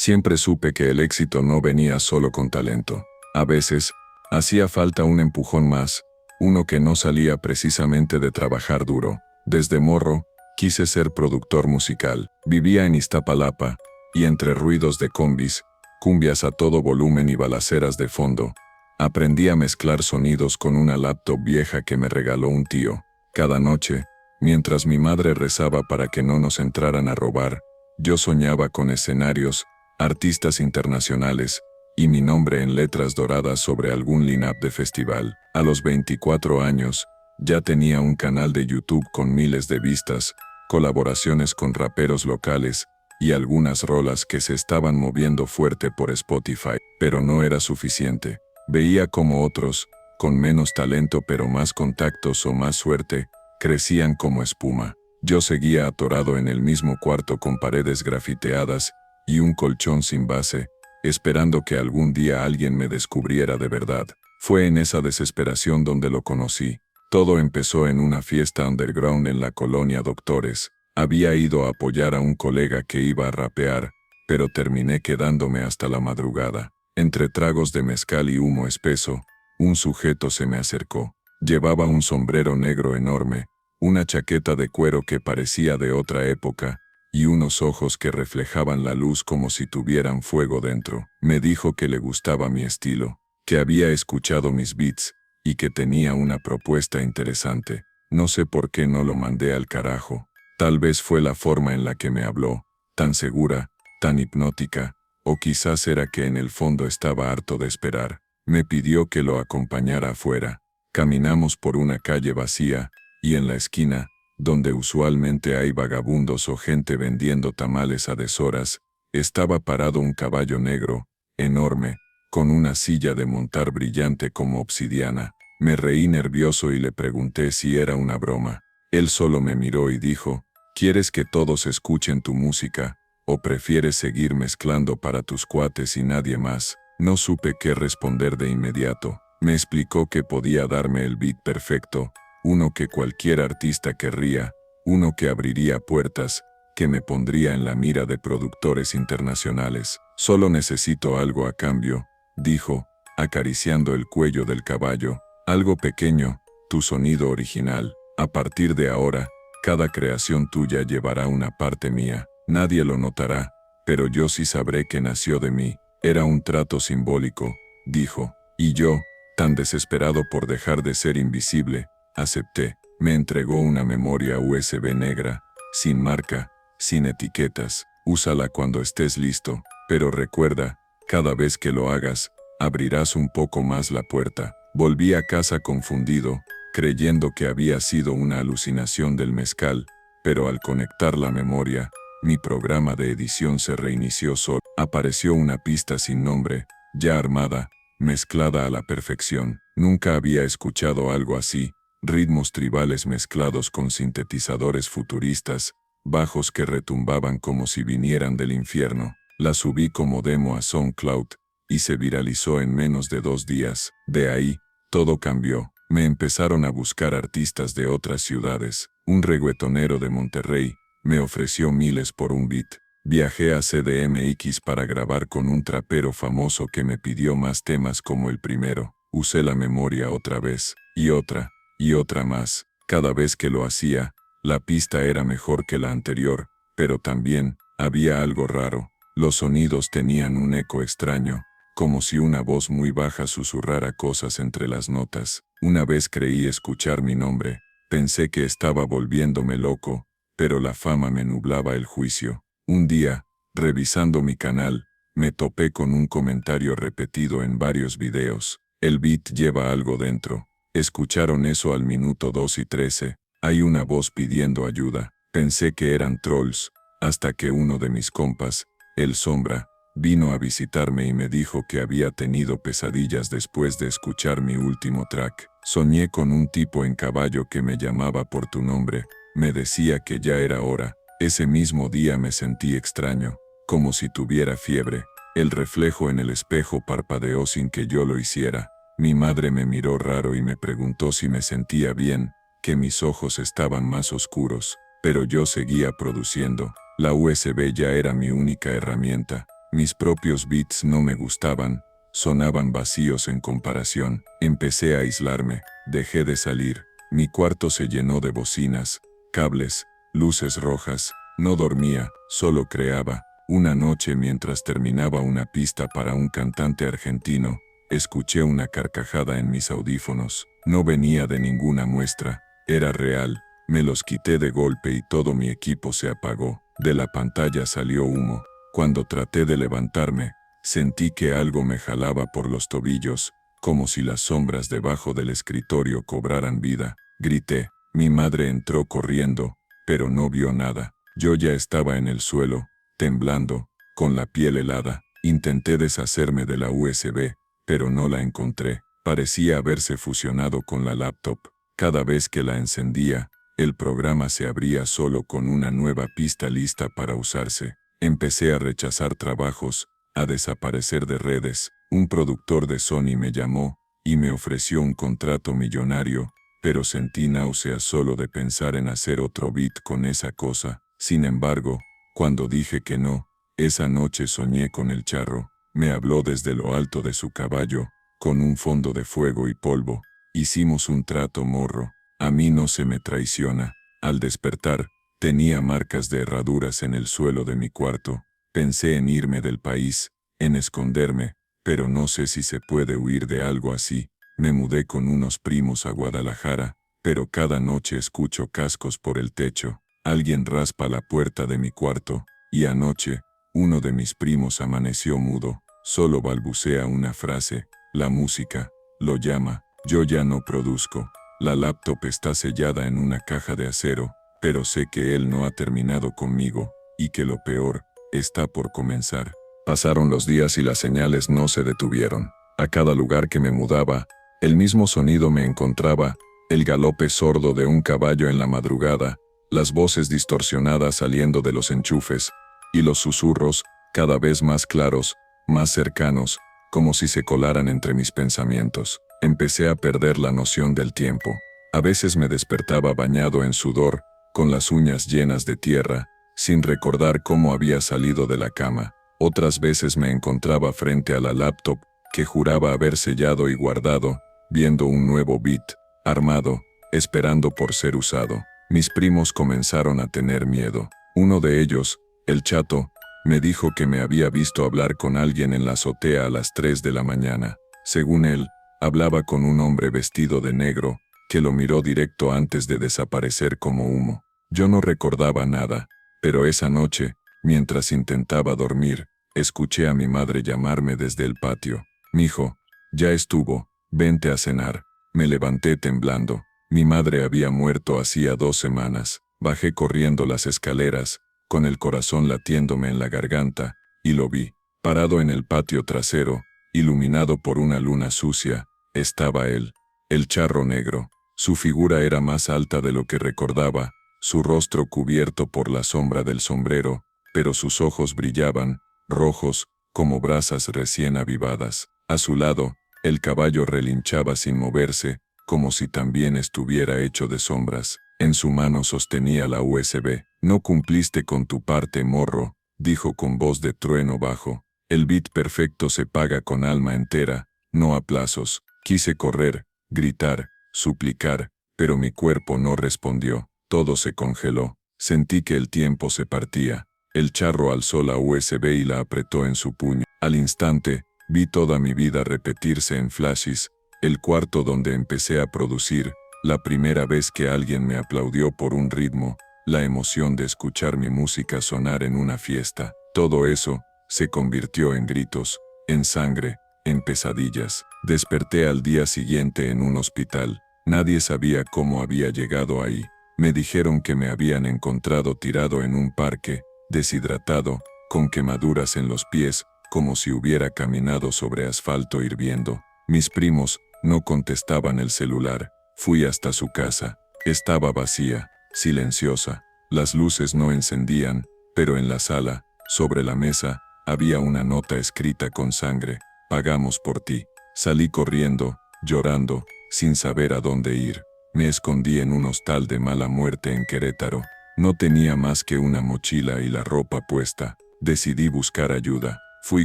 Siempre supe que el éxito no venía solo con talento. A veces, hacía falta un empujón más, uno que no salía precisamente de trabajar duro. Desde morro, quise ser productor musical. Vivía en Iztapalapa, y entre ruidos de combis, cumbias a todo volumen y balaceras de fondo, aprendí a mezclar sonidos con una laptop vieja que me regaló un tío. Cada noche, mientras mi madre rezaba para que no nos entraran a robar, yo soñaba con escenarios, artistas internacionales, y mi nombre en letras doradas sobre algún line-up de festival. A los 24 años, ya tenía un canal de YouTube con miles de vistas, colaboraciones con raperos locales, y algunas rolas que se estaban moviendo fuerte por Spotify, pero no era suficiente. Veía como otros, con menos talento pero más contactos o más suerte, crecían como espuma. Yo seguía atorado en el mismo cuarto con paredes grafiteadas y un colchón sin base, esperando que algún día alguien me descubriera de verdad. Fue en esa desesperación donde lo conocí. Todo empezó en una fiesta underground en la colonia Doctores. Había ido a apoyar a un colega que iba a rapear, pero terminé quedándome hasta la madrugada. Entre tragos de mezcal y humo espeso, un sujeto se me acercó. Llevaba un sombrero negro enorme, una chaqueta de cuero que parecía de otra época, y unos ojos que reflejaban la luz como si tuvieran fuego dentro. Me dijo que le gustaba mi estilo, que había escuchado mis beats, y que tenía una propuesta interesante. No sé por qué no lo mandé al carajo. Tal vez fue la forma en la que me habló, tan segura, tan hipnótica, o quizás era que en el fondo estaba harto de esperar. Me pidió que lo acompañara afuera. Caminamos por una calle vacía, y en la esquina, donde usualmente hay vagabundos o gente vendiendo tamales a deshoras, estaba parado un caballo negro, enorme, con una silla de montar brillante como obsidiana. Me reí nervioso y le pregunté si era una broma. Él solo me miró y dijo: ¿quieres que todos escuchen tu música, o prefieres seguir mezclando para tus cuates y nadie más? No supe qué responder de inmediato. Me explicó que podía darme el beat perfecto, uno que cualquier artista querría, uno que abriría puertas, que me pondría en la mira de productores internacionales. Solo necesito algo a cambio, dijo, acariciando el cuello del caballo. Algo pequeño, tu sonido original. A partir de ahora, cada creación tuya llevará una parte mía. Nadie lo notará, pero yo sí sabré que nació de mí. Era un trato simbólico, dijo. Y yo, tan desesperado por dejar de ser invisible, acepté. Me entregó una memoria USB negra, sin marca, sin etiquetas. Úsala cuando estés listo, pero recuerda, cada vez que lo hagas, abrirás un poco más la puerta. Volví a casa confundido, creyendo que había sido una alucinación del mezcal, pero al conectar la memoria, mi programa de edición se reinició solo. Apareció una pista sin nombre, ya armada, mezclada a la perfección. Nunca había escuchado algo así, ritmos tribales mezclados con sintetizadores futuristas, bajos que retumbaban como si vinieran del infierno. La subí como demo a SoundCloud, y se viralizó en menos de 2 días. De ahí, todo cambió. Me empezaron a buscar artistas de otras ciudades. Un reggaetonero de Monterrey me ofreció miles por un beat. Viajé a CDMX para grabar con un trapero famoso que me pidió más temas como el primero. Usé la memoria otra vez, y otra más. Cada vez que lo hacía, la pista era mejor que la anterior, pero también había algo raro. Los sonidos tenían un eco extraño, como si una voz muy baja susurrara cosas entre las notas. Una vez creí escuchar mi nombre. Pensé que estaba volviéndome loco, pero la fama me nublaba el juicio. Un día, revisando mi canal, me topé con un comentario repetido en varios videos. El beat lleva algo dentro. ¿Escucharon eso al minuto 2 y 13? Hay una voz pidiendo ayuda. Pensé que eran trolls, hasta que uno de mis compas, el Sombra, vino a visitarme y me dijo que había tenido pesadillas después de escuchar mi último track. Soñé con un tipo en caballo que me llamaba por tu nombre, me decía que ya era hora. Ese mismo día me sentí extraño, como si tuviera fiebre. El reflejo en el espejo parpadeó sin que yo lo hiciera. Mi madre me miró raro y me preguntó si me sentía bien, que mis ojos estaban más oscuros, pero yo seguía produciendo. La USB ya era mi única herramienta. Mis propios beats no me gustaban, sonaban vacíos en comparación. Empecé a aislarme, dejé de salir. Mi cuarto se llenó de bocinas, cables, luces rojas. No dormía, solo creaba. Una noche mientras terminaba una pista para un cantante argentino, escuché una carcajada en mis audífonos. No venía de ninguna muestra, era real. Me los quité de golpe y todo mi equipo se apagó. De la pantalla salió humo. Cuando traté de levantarme, sentí que algo me jalaba por los tobillos, como si las sombras debajo del escritorio cobraran vida. Grité. Mi madre entró corriendo, pero no vio nada. Yo ya estaba en el suelo, temblando, con la piel helada. Intenté deshacerme de la USB, pero no la encontré. Parecía haberse fusionado con la laptop. Cada vez que la encendía, el programa se abría solo con una nueva pista lista para usarse. Empecé a rechazar trabajos, a desaparecer de redes. Un productor de Sony me llamó y me ofreció un contrato millonario, pero sentí náuseas solo de pensar en hacer otro beat con esa cosa. Sin embargo, cuando dije que no, esa noche soñé con el charro. Me habló desde lo alto de su caballo, con un fondo de fuego y polvo. Hicimos un trato, morro. A mí no se me traiciona. Al despertar, tenía marcas de herraduras en el suelo de mi cuarto. Pensé en irme del país, en esconderme, pero no sé si se puede huir de algo así. Me mudé con unos primos a Guadalajara, pero cada noche escucho cascos por el techo. Alguien raspa la puerta de mi cuarto, y anoche, uno de mis primos amaneció mudo. Solo balbucea una frase. La música lo llama. Yo ya no produzco. La laptop está sellada en una caja de acero, pero sé que él no ha terminado conmigo, y que lo peor está por comenzar. Pasaron los días y las señales no se detuvieron. A cada lugar que me mudaba, el mismo sonido me encontraba, el galope sordo de un caballo en la madrugada, las voces distorsionadas saliendo de los enchufes, y los susurros, cada vez más claros, más cercanos, como si se colaran entre mis pensamientos. Empecé a perder la noción del tiempo. A veces me despertaba bañado en sudor, con las uñas llenas de tierra, sin recordar cómo había salido de la cama. Otras veces me encontraba frente a la laptop, que juraba haber sellado y guardado, viendo un nuevo beat, armado, esperando por ser usado. Mis primos comenzaron a tener miedo. Uno de ellos, el chato, me dijo que me había visto hablar con alguien en la azotea a las 3 de la mañana. Según él, hablaba con un hombre vestido de negro, que lo miró directo antes de desaparecer como humo. Yo no recordaba nada, pero esa noche, mientras intentaba dormir, escuché a mi madre llamarme desde el patio. «Mijo, ya estuvo, vente a cenar». Me levanté temblando. Mi madre había muerto hacía 2 semanas. Bajé corriendo las escaleras, con el corazón latiéndome en la garganta, y lo vi, parado en el patio trasero, iluminado por una luna sucia. Estaba él, el charro negro. Su figura era más alta de lo que recordaba, su rostro cubierto por la sombra del sombrero, pero sus ojos brillaban, rojos, como brasas recién avivadas. A su lado, el caballo relinchaba sin moverse, como si también estuviera hecho de sombras. En su mano sostenía la USB. «No cumpliste con tu parte, morro», dijo con voz de trueno bajo. «El beat perfecto se paga con alma entera, no a plazos». Quise correr, gritar, suplicar, pero mi cuerpo no respondió. Todo se congeló. Sentí que el tiempo se partía. El charro alzó la USB y la apretó en su puño. Al instante, vi toda mi vida repetirse en flashes. El cuarto donde empecé a producir, la primera vez que alguien me aplaudió por un ritmo, la emoción de escuchar mi música sonar en una fiesta. Todo eso se convirtió en gritos, en sangre, en pesadillas. Desperté al día siguiente en un hospital. Nadie sabía cómo había llegado ahí. Me dijeron que me habían encontrado tirado en un parque, deshidratado, con quemaduras en los pies, como si hubiera caminado sobre asfalto hirviendo. Mis primos no contestaban el celular. Fui hasta su casa. Estaba vacía, silenciosa. Las luces no encendían, pero en la sala, sobre la mesa, había una nota escrita con sangre. «Pagamos por ti». Salí corriendo, llorando, sin saber a dónde ir. Me escondí en un hostal de mala muerte en Querétaro. No tenía más que una mochila y la ropa puesta. Decidí buscar ayuda. Fui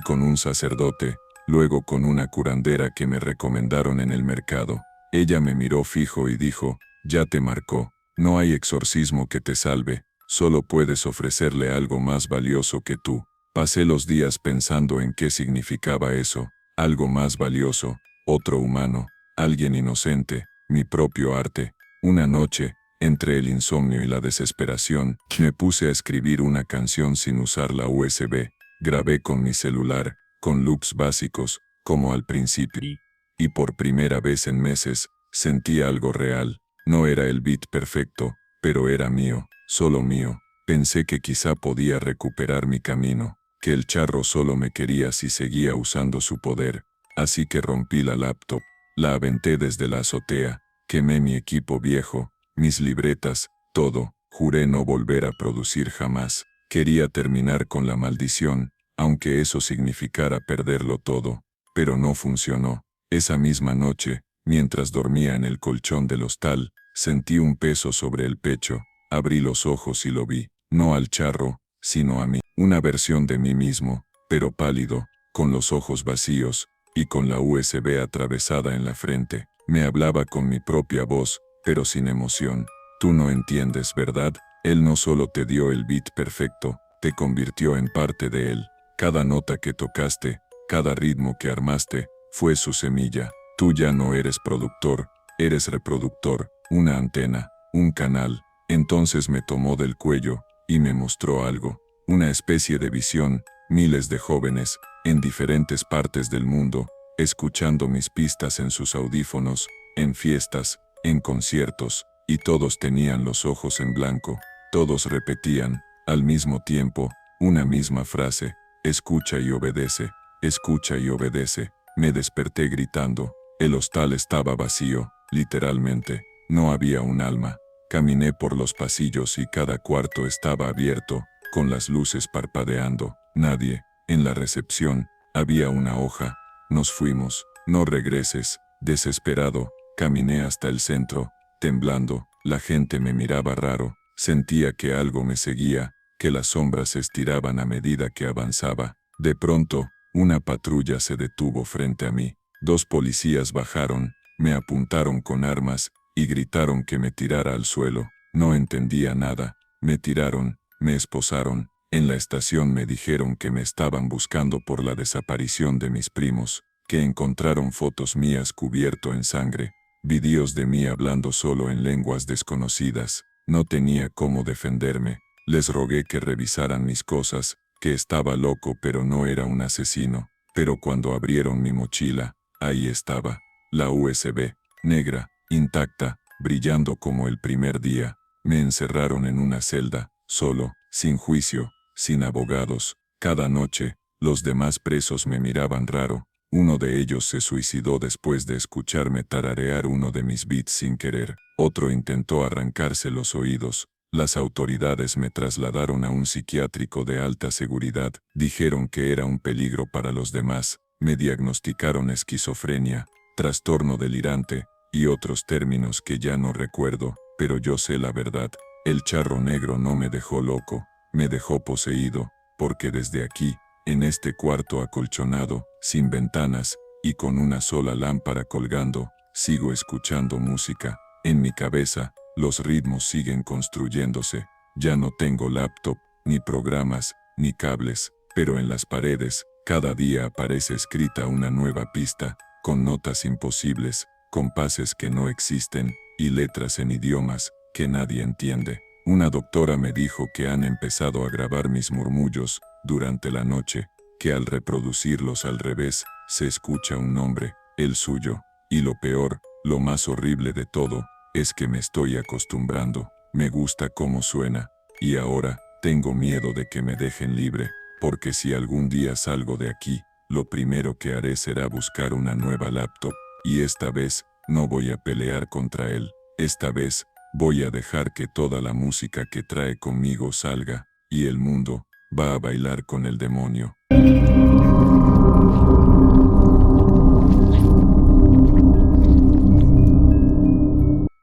con un sacerdote, luego con una curandera que me recomendaron en el mercado. Ella me miró fijo y dijo, ya te marcó, no hay exorcismo que te salve, solo puedes ofrecerle algo más valioso que tú. Pasé los días pensando en qué significaba eso, algo más valioso, otro humano, alguien inocente, mi propio arte. Una noche, entre el insomnio y la desesperación, me puse a escribir una canción sin usar la USB. Grabé con mi celular, con loops básicos, como al principio. Y por primera vez en meses, sentí algo real. No era el beat perfecto, pero era mío, solo mío. Pensé que quizá podía recuperar mi camino, que el charro solo me quería si seguía usando su poder. Así que rompí la laptop, la aventé desde la azotea, quemé mi equipo viejo, mis libretas, todo. Juré no volver a producir jamás. Quería terminar con la maldición, aunque eso significara perderlo todo. Pero no funcionó. Esa misma noche, mientras dormía en el colchón del hostal, sentí un peso sobre el pecho. Abrí los ojos y lo vi, no al charro, sino a mí. Una versión de mí mismo, pero pálido, con los ojos vacíos, y con la USB atravesada en la frente. Me hablaba con mi propia voz, pero sin emoción. Tú no entiendes, ¿verdad? Él no solo te dio el beat perfecto, te convirtió en parte de él. Cada nota que tocaste, cada ritmo que armaste, fue su semilla. Tú ya no eres productor, eres reproductor, una antena, un canal. Entonces me tomó del cuello, y me mostró algo, una especie de visión, miles de jóvenes, en diferentes partes del mundo, escuchando mis pistas en sus audífonos, en fiestas, en conciertos, y todos tenían los ojos en blanco, todos repetían, al mismo tiempo, una misma frase, escucha y obedece, escucha y obedece. Me desperté gritando, el hostal estaba vacío, literalmente, no había un alma. Caminé por los pasillos y cada cuarto estaba abierto, con las luces parpadeando, nadie. En la recepción, había una hoja. Nos fuimos, no regreses. Desesperado, caminé hasta el centro, temblando, la gente me miraba raro, sentía que algo me seguía, que las sombras se estiraban a medida que avanzaba. De pronto, una patrulla se detuvo frente a mí. 2 policías bajaron, me apuntaron con armas, y gritaron que me tirara al suelo. No entendía nada. Me tiraron, me esposaron. En la estación me dijeron que me estaban buscando por la desaparición de mis primos, que encontraron fotos mías cubierto en sangre, vídeos de mí hablando solo en lenguas desconocidas. No tenía cómo defenderme. Les rogué que revisaran mis cosas, que estaba loco pero no era un asesino. Pero cuando abrieron mi mochila, ahí estaba, la USB, negra, intacta, brillando como el primer día. Me encerraron en una celda, solo, sin juicio, sin abogados. Cada noche, los demás presos me miraban raro. Uno de ellos se suicidó después de escucharme tararear uno de mis beats sin querer. Otro intentó arrancarse los oídos. Las autoridades me trasladaron a un psiquiátrico de alta seguridad. Dijeron que era un peligro para los demás. Me diagnosticaron esquizofrenia, trastorno delirante, y otros términos que ya no recuerdo, pero yo sé la verdad. El charro negro no me dejó loco, me dejó poseído, porque desde aquí, en este cuarto acolchonado, sin ventanas, y con una sola lámpara colgando, sigo escuchando música. En mi cabeza, los ritmos siguen construyéndose. Ya no tengo laptop, ni programas, ni cables, pero en las paredes, cada día aparece escrita una nueva pista, con notas imposibles, compases que no existen, y letras en idiomas que nadie entiende. Una doctora me dijo que han empezado a grabar mis murmullos durante la noche, que al reproducirlos al revés, se escucha un nombre, el suyo, y lo peor, lo más horrible de todo, es que me estoy acostumbrando. Me gusta cómo suena, y ahora, tengo miedo de que me dejen libre, porque si algún día salgo de aquí, lo primero que haré será buscar una nueva laptop, y esta vez, no voy a pelear contra él. Esta vez, voy a dejar que toda la música que trae conmigo salga, y el mundo va a bailar con el demonio.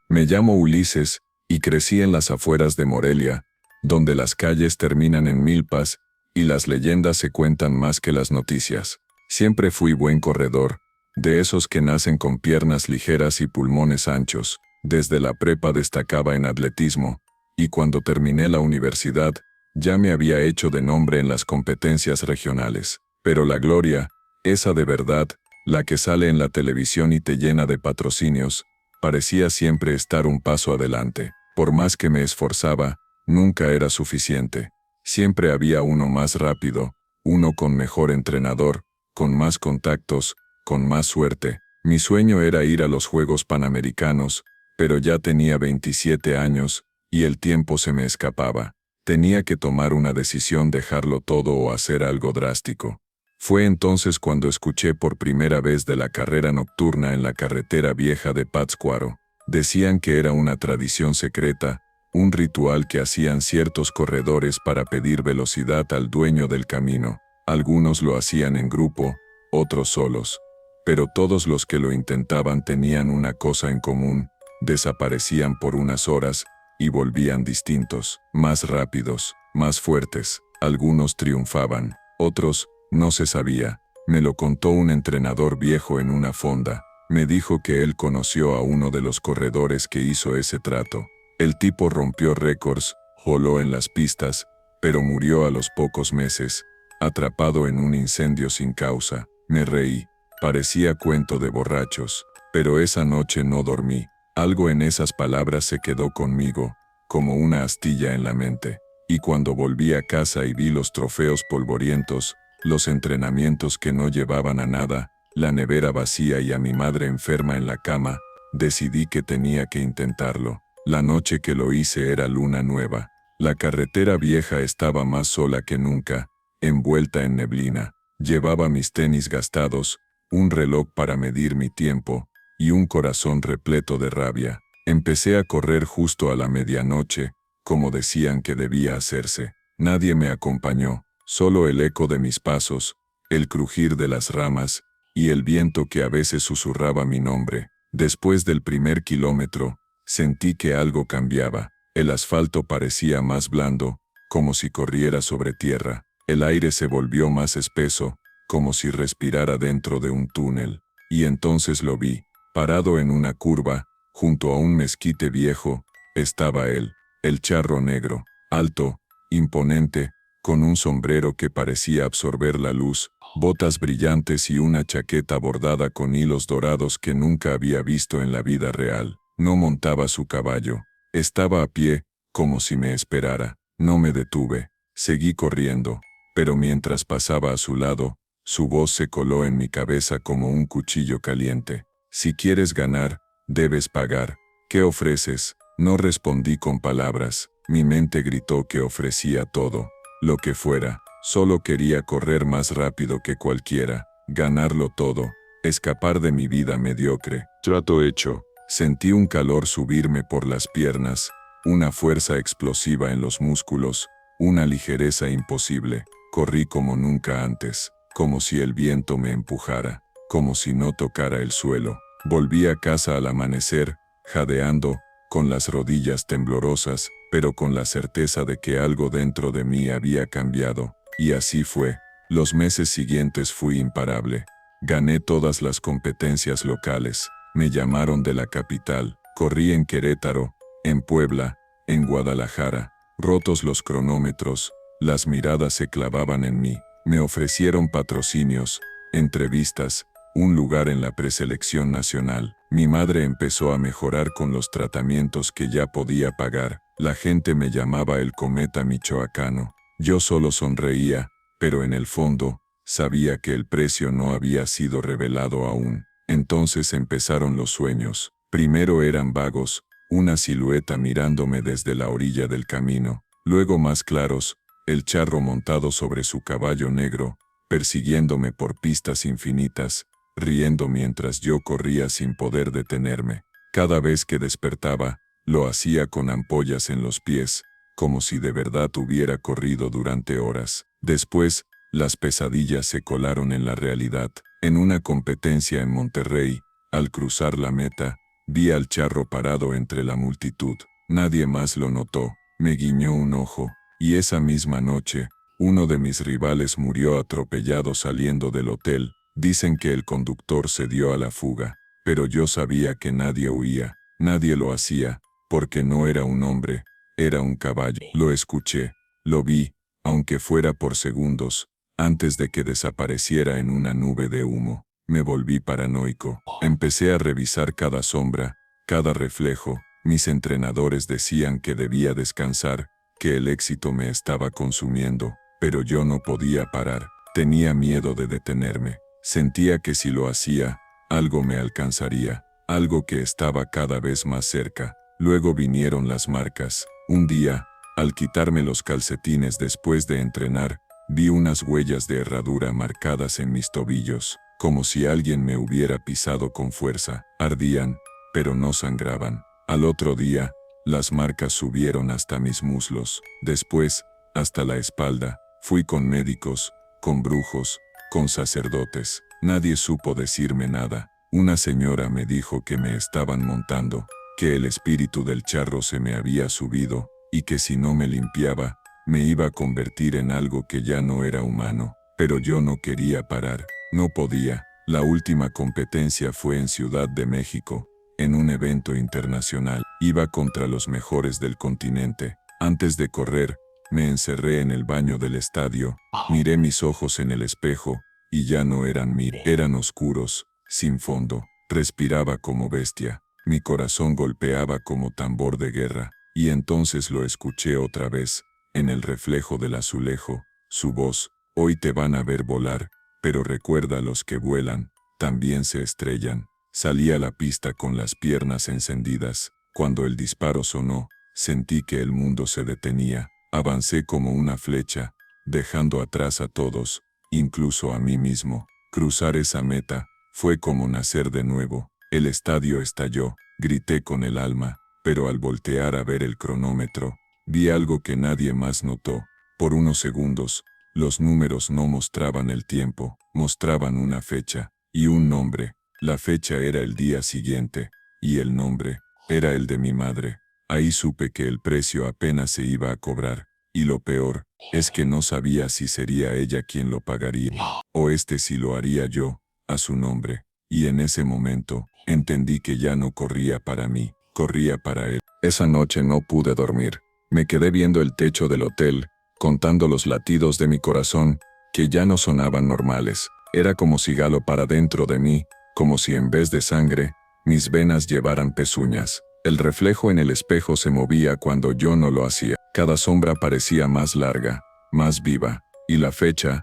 Me llamo Ulises, y crecí en las afueras de Morelia, donde las calles terminan en milpas, Y las leyendas se cuentan más que las noticias. Siempre fui buen corredor, de esos que nacen con piernas ligeras y pulmones anchos. Desde la prepa destacaba en atletismo, y cuando terminé la universidad, ya me había hecho de nombre en las competencias regionales. Pero la gloria, esa de verdad, la que sale en la televisión y te llena de patrocinios, parecía siempre estar un paso adelante. Por más que me esforzaba, nunca era suficiente. Siempre había uno más rápido, uno con mejor entrenador, con más contactos, con más suerte. Mi sueño era ir a los Juegos Panamericanos, pero ya tenía 27 años, y el tiempo se me escapaba. Tenía que tomar una decisión, dejarlo todo o hacer algo drástico. Fue entonces cuando escuché por primera vez de la carrera nocturna en la carretera vieja de Pátzcuaro. Decían que era una tradición secreta, un ritual que hacían ciertos corredores para pedir velocidad al dueño del camino. Algunos lo hacían en grupo, otros solos. Pero todos los que lo intentaban tenían una cosa en común: desaparecían por unas horas y volvían distintos, más rápidos, más fuertes. Algunos triunfaban, otros, no se sabía. Me lo contó un entrenador viejo en una fonda. Me dijo que él conoció a uno de los corredores que hizo ese trato. El tipo rompió récords, voló en las pistas, pero murió a los pocos meses, atrapado en un incendio sin causa. Me reí. Parecía cuento de borrachos, pero esa noche no dormí. Algo en esas palabras se quedó conmigo, como una astilla en la mente. Y cuando volví a casa y vi los trofeos polvorientos, los entrenamientos que no llevaban a nada, la nevera vacía y a mi madre enferma en la cama, decidí que tenía que intentarlo. La noche que lo hice era luna nueva. La carretera vieja estaba más sola que nunca, envuelta en neblina. Llevaba mis tenis gastados, un reloj para medir mi tiempo, y un corazón repleto de rabia. Empecé a correr justo a la medianoche, como decían que debía hacerse. Nadie me acompañó, solo el eco de mis pasos, el crujir de las ramas, y el viento que a veces susurraba mi nombre. Después del primer kilómetro, sentí que algo cambiaba. El asfalto parecía más blando, como si corriera sobre tierra. El aire se volvió más espeso, como si respirara dentro de un túnel. Y entonces lo vi, parado en una curva, junto a un mezquite viejo. Estaba él, el charro negro, alto, imponente, con un sombrero que parecía absorber la luz, botas brillantes y una chaqueta bordada con hilos dorados que nunca había visto en la vida real. No montaba su caballo. Estaba a pie, como si me esperara. No me detuve. Seguí corriendo. Pero mientras pasaba a su lado, su voz se coló en mi cabeza como un cuchillo caliente. Si quieres ganar, debes pagar. ¿Qué ofreces? No respondí con palabras. Mi mente gritó que ofrecía todo. Lo que fuera. Solo quería correr más rápido que cualquiera. Ganarlo todo. Escapar de mi vida mediocre. Trato hecho. Sentí un calor subirme por las piernas, una fuerza explosiva en los músculos, una ligereza imposible. Corrí como nunca antes, como si el viento me empujara, como si no tocara el suelo. Volví a casa al amanecer, jadeando, con las rodillas temblorosas, pero con la certeza de que algo dentro de mí había cambiado. Y así fue. Los meses siguientes fui imparable. Gané todas las competencias locales. Me llamaron de la capital. Corrí en Querétaro, en Puebla, en Guadalajara. Rotos los cronómetros, las miradas se clavaban en mí. Me ofrecieron patrocinios, entrevistas, un lugar en la preselección nacional. Mi madre empezó a mejorar con los tratamientos que ya podía pagar. La gente me llamaba el cometa michoacano. Yo solo sonreía, pero en el fondo, sabía que el precio no había sido revelado aún. Entonces empezaron los sueños. Primero eran vagos, una silueta mirándome desde la orilla del camino. Luego más claros, el charro montado sobre su caballo negro, persiguiéndome por pistas infinitas, riendo mientras yo corría sin poder detenerme. Cada vez que despertaba, lo hacía con ampollas en los pies, como si de verdad hubiera corrido durante horas. Después, las pesadillas se colaron en la realidad. En una competencia en Monterrey, al cruzar la meta, vi al charro parado entre la multitud. Nadie más lo notó. Me guiñó un ojo, y esa misma noche, Uno de mis rivales murió atropellado saliendo del hotel. Dicen que el conductor se dio a la fuga, pero yo sabía que nadie huía, nadie lo hacía, porque no era un hombre, era un caballo. Lo escuché, lo vi, aunque fuera por segundos, antes de que desapareciera en una nube de humo. Me volví paranoico. Empecé a revisar cada sombra, cada reflejo. Mis entrenadores decían que debía descansar, que el éxito me estaba consumiendo, pero yo no podía parar. Tenía miedo de detenerme. Sentía que si lo hacía, algo me alcanzaría, algo que estaba cada vez más cerca. Luego vinieron las marcas. Un día, al quitarme los calcetines después de entrenar, vi unas huellas de herradura marcadas en mis tobillos, como si alguien me hubiera pisado con fuerza. Ardían, pero no sangraban. Al otro día, las marcas subieron hasta mis muslos, después, hasta la espalda. Fui con médicos, con brujos, con sacerdotes. Nadie supo decirme nada. Una señora me dijo que me estaban montando, que el espíritu del charro se me había subido, y que si no me limpiaba, me iba a convertir en algo que ya no era humano. Pero yo no quería parar, no podía. La última competencia fue en Ciudad de México, en un evento internacional. Iba contra los mejores del continente. Antes de correr, me encerré en el baño del estadio, miré mis ojos en el espejo, y ya no eran eran oscuros, sin fondo. Respiraba como bestia, mi corazón golpeaba como tambor de guerra, y entonces lo escuché otra vez, en el reflejo del azulejo, su voz: hoy te van a ver volar, pero recuerda, los que vuelan, también se estrellan. Salí a la pista con las piernas encendidas. Cuando el disparo sonó, sentí que el mundo se detenía. Avancé como una flecha, dejando atrás a todos, incluso a mí mismo. Cruzar esa meta fue como nacer de nuevo. El estadio estalló, grité con el alma, pero al voltear a ver el cronómetro, vi algo que nadie más notó. Por unos segundos, los números no mostraban el tiempo, mostraban una fecha y un nombre. La fecha era el día siguiente, y el nombre era el de mi madre. Ahí supe que el precio apenas se iba a cobrar, y lo peor es que no sabía si sería ella quien lo pagaría, o si lo haría yo, a su nombre. Y en ese momento, entendí que ya no corría para mí, corría para él. Esa noche no pude dormir. Me quedé viendo el techo del hotel, contando los latidos de mi corazón, que ya no sonaban normales. Era como si galopara dentro de mí, como si en vez de sangre, mis venas llevaran pezuñas. El reflejo en el espejo se movía cuando yo no lo hacía. Cada sombra parecía más larga, más viva, y la fecha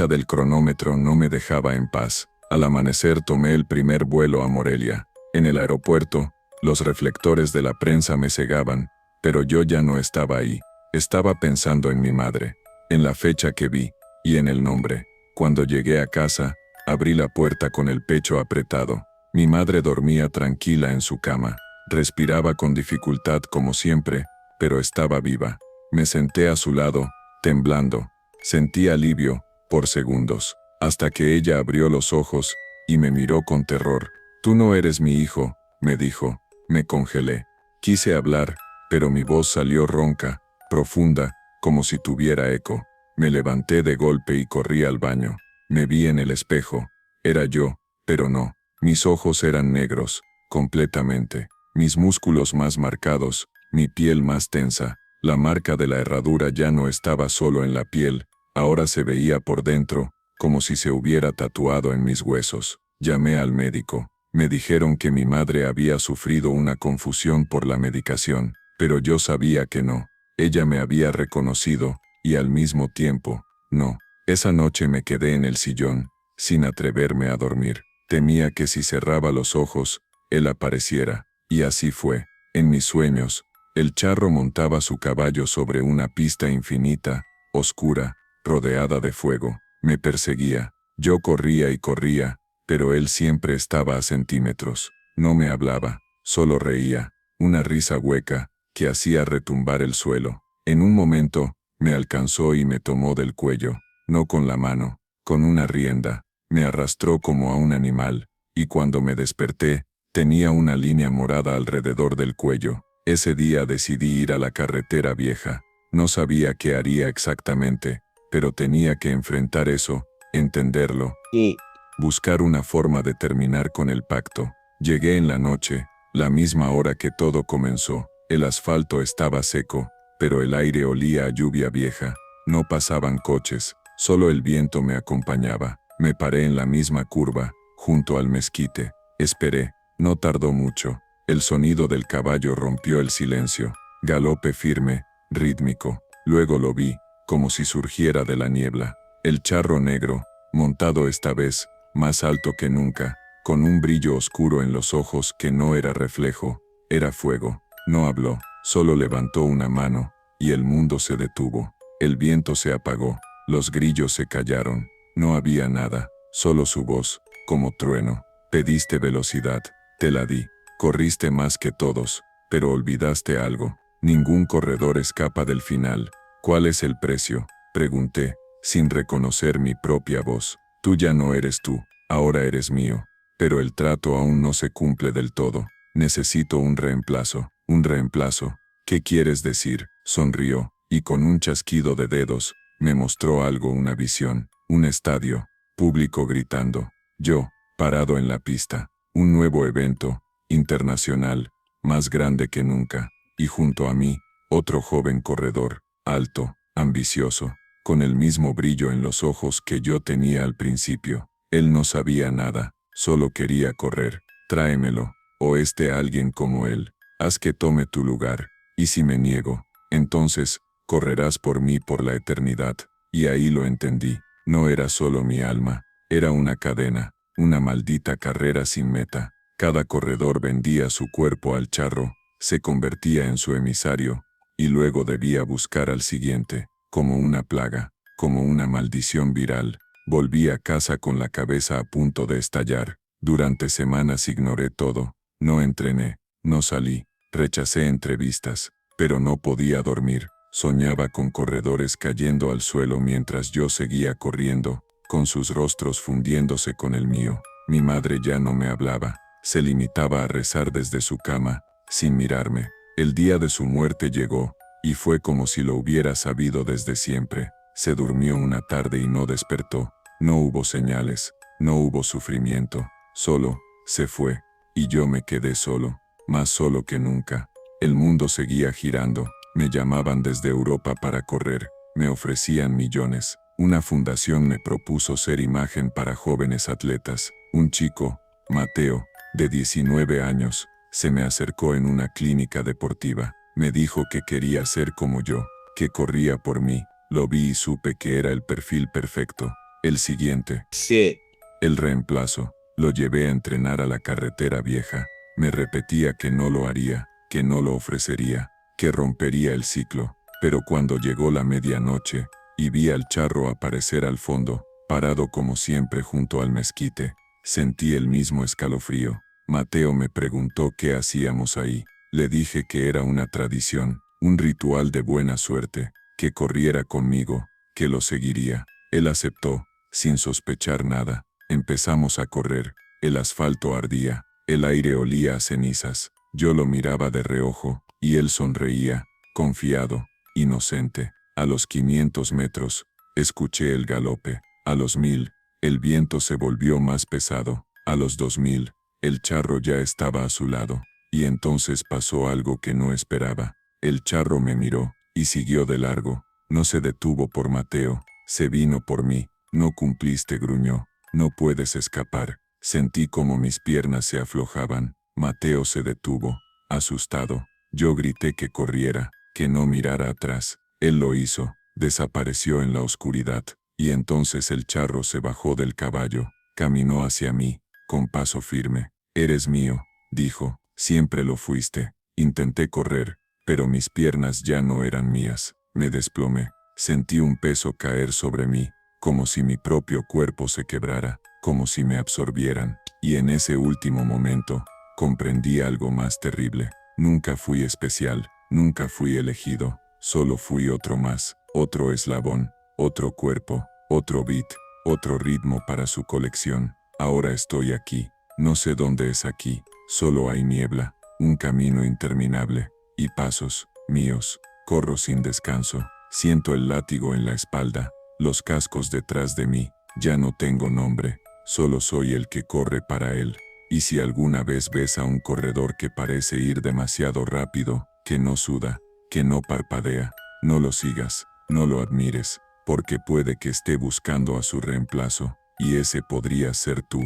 del cronómetro no me dejaba en paz. Al amanecer tomé el primer vuelo a Morelia. En el aeropuerto, los reflectores de la prensa me cegaban, pero yo ya no estaba ahí. Estaba pensando en mi madre, en la fecha que vi, y en el nombre. Cuando llegué a casa, abrí la puerta con el pecho apretado. Mi madre dormía tranquila en su cama. Respiraba con dificultad como siempre, pero estaba viva. Me senté a su lado, temblando. Sentí alivio, por segundos, hasta que ella abrió los ojos, y me miró con terror. «Tú no eres mi hijo», me dijo. Me congelé. Quise hablar, pero mi voz salió ronca, profunda, como si tuviera eco. Me levanté de golpe y corrí al baño. Me vi en el espejo. Era yo, pero no. Mis ojos eran negros, completamente. Mis músculos más marcados, mi piel más tensa. La marca de la herradura ya no estaba solo en la piel, ahora se veía por dentro, como si se hubiera tatuado en mis huesos. Llamé al médico. Me dijeron que mi madre había sufrido una confusión por la medicación, pero yo sabía que no. Ella me había reconocido, y al mismo tiempo, no. Esa noche me quedé en el sillón, sin atreverme a dormir. Temía que si cerraba los ojos, él apareciera. Y así fue. En mis sueños, el charro montaba su caballo sobre una pista infinita, oscura, rodeada de fuego. Me perseguía. Yo corría y corría, pero él siempre estaba a centímetros. No me hablaba, solo reía, una risa hueca, que hacía retumbar el suelo. En un momento, me alcanzó y me tomó del cuello, no con la mano, con una rienda. Me arrastró como a un animal, y cuando me desperté, tenía una línea morada alrededor del cuello. Ese día decidí ir a la carretera vieja. No sabía qué haría exactamente, pero tenía que enfrentar eso, entenderlo, y buscar una forma de terminar con el pacto. Llegué en la noche, la misma hora que todo comenzó. El asfalto estaba seco, pero el aire olía a lluvia vieja. No pasaban coches, solo el viento me acompañaba. Me paré en la misma curva, junto al mezquite. Esperé, no tardó mucho. El sonido del caballo rompió el silencio. Galope firme, rítmico. Luego lo vi, como si surgiera de la niebla. El charro negro, montado esta vez, más alto que nunca, con un brillo oscuro en los ojos que no era reflejo, era fuego. No habló, solo levantó una mano, y el mundo se detuvo. El viento se apagó, los grillos se callaron, no había nada, solo su voz, como trueno. Pediste velocidad, te la di, corriste más que todos, pero olvidaste algo. Ningún corredor escapa del final. ¿Cuál es el precio?, pregunté, sin reconocer mi propia voz. Tú ya no eres tú, ahora eres mío. Pero el trato aún no se cumple del todo. Necesito un reemplazo. ¿Un reemplazo? ¿Qué quieres decir? Sonrió, y con un chasquido de dedos, me mostró algo, una visión, un estadio, público gritando. Yo, parado en la pista, un nuevo evento, internacional, más grande que nunca, y junto a mí, otro joven corredor, alto, ambicioso, con el mismo brillo en los ojos que yo tenía al principio. Él no sabía nada, solo quería correr. Tráemelo, o alguien como él. Haz que tome tu lugar, y si me niego, entonces, correrás por mí por la eternidad. Y ahí lo entendí, no era solo mi alma, era una cadena, una maldita carrera sin meta. Cada corredor vendía su cuerpo al charro, se convertía en su emisario, y luego debía buscar al siguiente, como una plaga, como una maldición viral. Volví a casa con la cabeza a punto de estallar. Durante semanas ignoré todo, no entrené, no salí, rechacé entrevistas, pero no podía dormir. Soñaba con corredores cayendo al suelo mientras yo seguía corriendo, con sus rostros fundiéndose con el mío. Mi madre ya no me hablaba, se limitaba a rezar desde su cama, sin mirarme. El día de su muerte llegó, y fue como si lo hubiera sabido desde siempre. Se durmió una tarde y no despertó. No hubo señales, no hubo sufrimiento, solo, se fue, y yo me quedé solo, más solo que nunca. El mundo seguía girando, me llamaban desde Europa para correr, me ofrecían millones. Una fundación me propuso ser imagen para jóvenes atletas. Un chico, Mateo, de 19 años, se me acercó en una clínica deportiva. Me dijo que quería ser como yo, que corría por mí. Lo vi y supe que era el perfil perfecto. El siguiente. sí, El reemplazo. Lo llevé a entrenar a la carretera vieja. Me repetía que no lo haría, que no lo ofrecería, que rompería el ciclo. Pero cuando llegó la medianoche, y vi al charro aparecer al fondo, parado como siempre junto al mezquite, sentí el mismo escalofrío. Mateo me preguntó qué hacíamos ahí. Le dije que era una tradición, un ritual de buena suerte, que corriera conmigo, que lo seguiría. Él aceptó, sin sospechar nada. Empezamos a correr, el asfalto ardía, el aire olía a cenizas. Yo lo miraba de reojo, y él sonreía, confiado, inocente. A los 500 metros, escuché el galope. A los 1000, el viento se volvió más pesado. A los 2000, el charro ya estaba a su lado. Y entonces pasó algo que no esperaba. El charro me miró, y siguió de largo. No se detuvo por Mateo, se vino por mí. No cumpliste, gruñó. No puedes escapar. Sentí como mis piernas se aflojaban. Mateo se detuvo, asustado. Yo grité que corriera, que no mirara atrás. Él lo hizo, desapareció en la oscuridad. Y entonces el charro se bajó del caballo, caminó hacia mí, con paso firme. Eres mío, dijo, siempre lo fuiste. Intenté correr, pero mis piernas ya no eran mías. Me desplomé. Sentí un peso caer sobre mí, como si mi propio cuerpo se quebrara, como si me absorbieran. Y en ese último momento, comprendí algo más terrible. Nunca fui especial, nunca fui elegido, solo fui otro más, otro eslabón, otro cuerpo, otro beat, otro ritmo para su colección. Ahora estoy aquí, no sé dónde es aquí, solo hay niebla, un camino interminable, y pasos, míos. Corro sin descanso, siento el látigo en la espalda. los cascos detrás de mí. Ya no tengo nombre, solo soy el que corre para él. Y si alguna vez ves a un corredor que parece ir demasiado rápido, que no suda, que no parpadea, no lo sigas, no lo admires, porque puede que esté buscando a su reemplazo, y ese podría ser tú.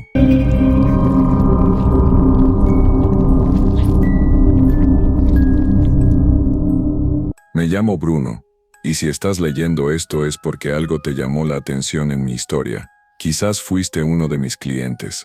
Me llamo Bruno, y si estás leyendo esto es porque algo te llamó la atención en mi historia. Quizás fuiste uno de mis clientes.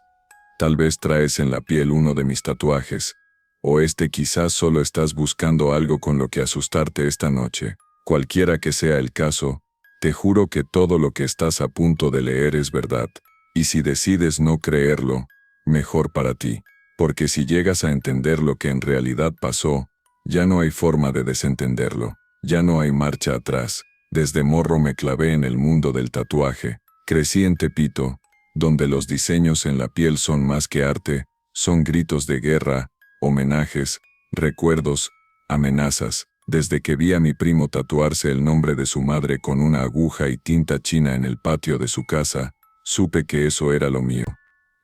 Tal vez traes en la piel uno de mis tatuajes. O quizás solo estás buscando algo con lo que asustarte esta noche. Cualquiera que sea el caso, te juro que todo lo que estás a punto de leer es verdad. Y si decides no creerlo, mejor para ti. Porque si llegas a entender lo que en realidad pasó, ya no hay forma de desentenderlo. Ya no hay marcha atrás. Desde morro me clavé en el mundo del tatuaje. Crecí en Tepito, donde los diseños en la piel son más que arte, son gritos de guerra, homenajes, recuerdos, amenazas. Desde que vi a mi primo tatuarse el nombre de su madre con una aguja y tinta china en el patio de su casa, supe que eso era lo mío.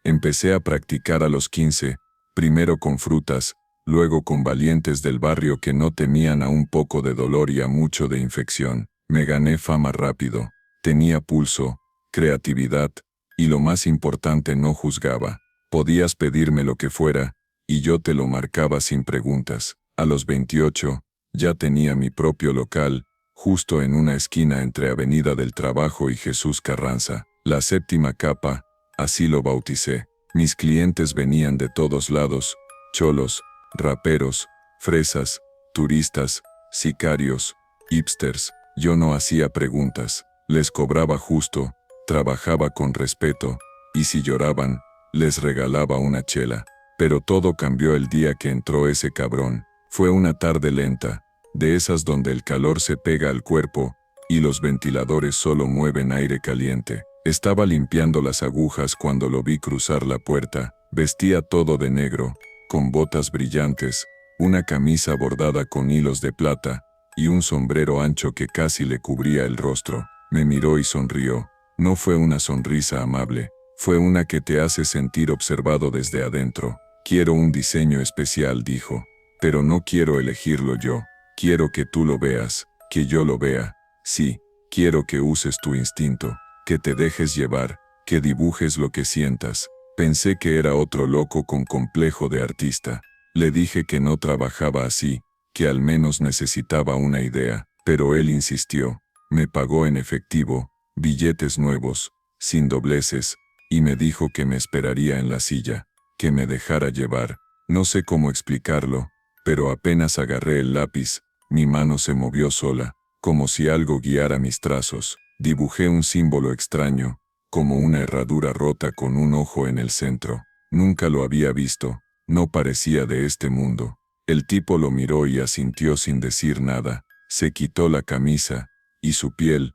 Empecé a practicar a los 15, primero con frutas, luego con valientes del barrio que no temían a un poco de dolor y a mucho de infección. Me gané fama rápido, tenía pulso, creatividad, y lo más importante, no juzgaba. Podías pedirme lo que fuera, y yo te lo marcaba sin preguntas. A los 28, ya tenía mi propio local, justo en una esquina entre Avenida del Trabajo y Jesús Carranza, la séptima capa, así lo bauticé. Mis clientes venían de todos lados, cholos, raperos, fresas, turistas, sicarios, hipsters. Yo no hacía preguntas, les cobraba justo, trabajaba con respeto, y si lloraban, les regalaba una chela. Pero todo cambió el día que entró ese cabrón. Fue una tarde lenta, de esas donde el calor se pega al cuerpo, y los ventiladores solo mueven aire caliente. Estaba limpiando las agujas cuando lo vi cruzar la puerta. Vestía todo de negro, con botas brillantes, una camisa bordada con hilos de plata, y un sombrero ancho que casi le cubría el rostro. Me miró y sonrió. No fue una sonrisa amable, fue una que te hace sentir observado desde adentro. Quiero un diseño especial, dijo, pero no quiero elegirlo yo. Quiero que tú lo veas, que yo lo vea. Sí, quiero que uses tu instinto, que te dejes llevar, que dibujes lo que sientas. Pensé que era otro loco con complejo de artista. Le dije que no trabajaba así, que al menos necesitaba una idea, pero él insistió. Me pagó en efectivo, billetes nuevos, sin dobleces, y me dijo que me esperaría en la silla, que me dejara llevar. No sé cómo explicarlo, pero apenas agarré el lápiz, mi mano se movió sola, como si algo guiara mis trazos. Dibujé un símbolo extraño, como una herradura rota con un ojo en el centro. Nunca lo había visto, no parecía de este mundo. El tipo lo miró y asintió sin decir nada. Se quitó la camisa, y su piel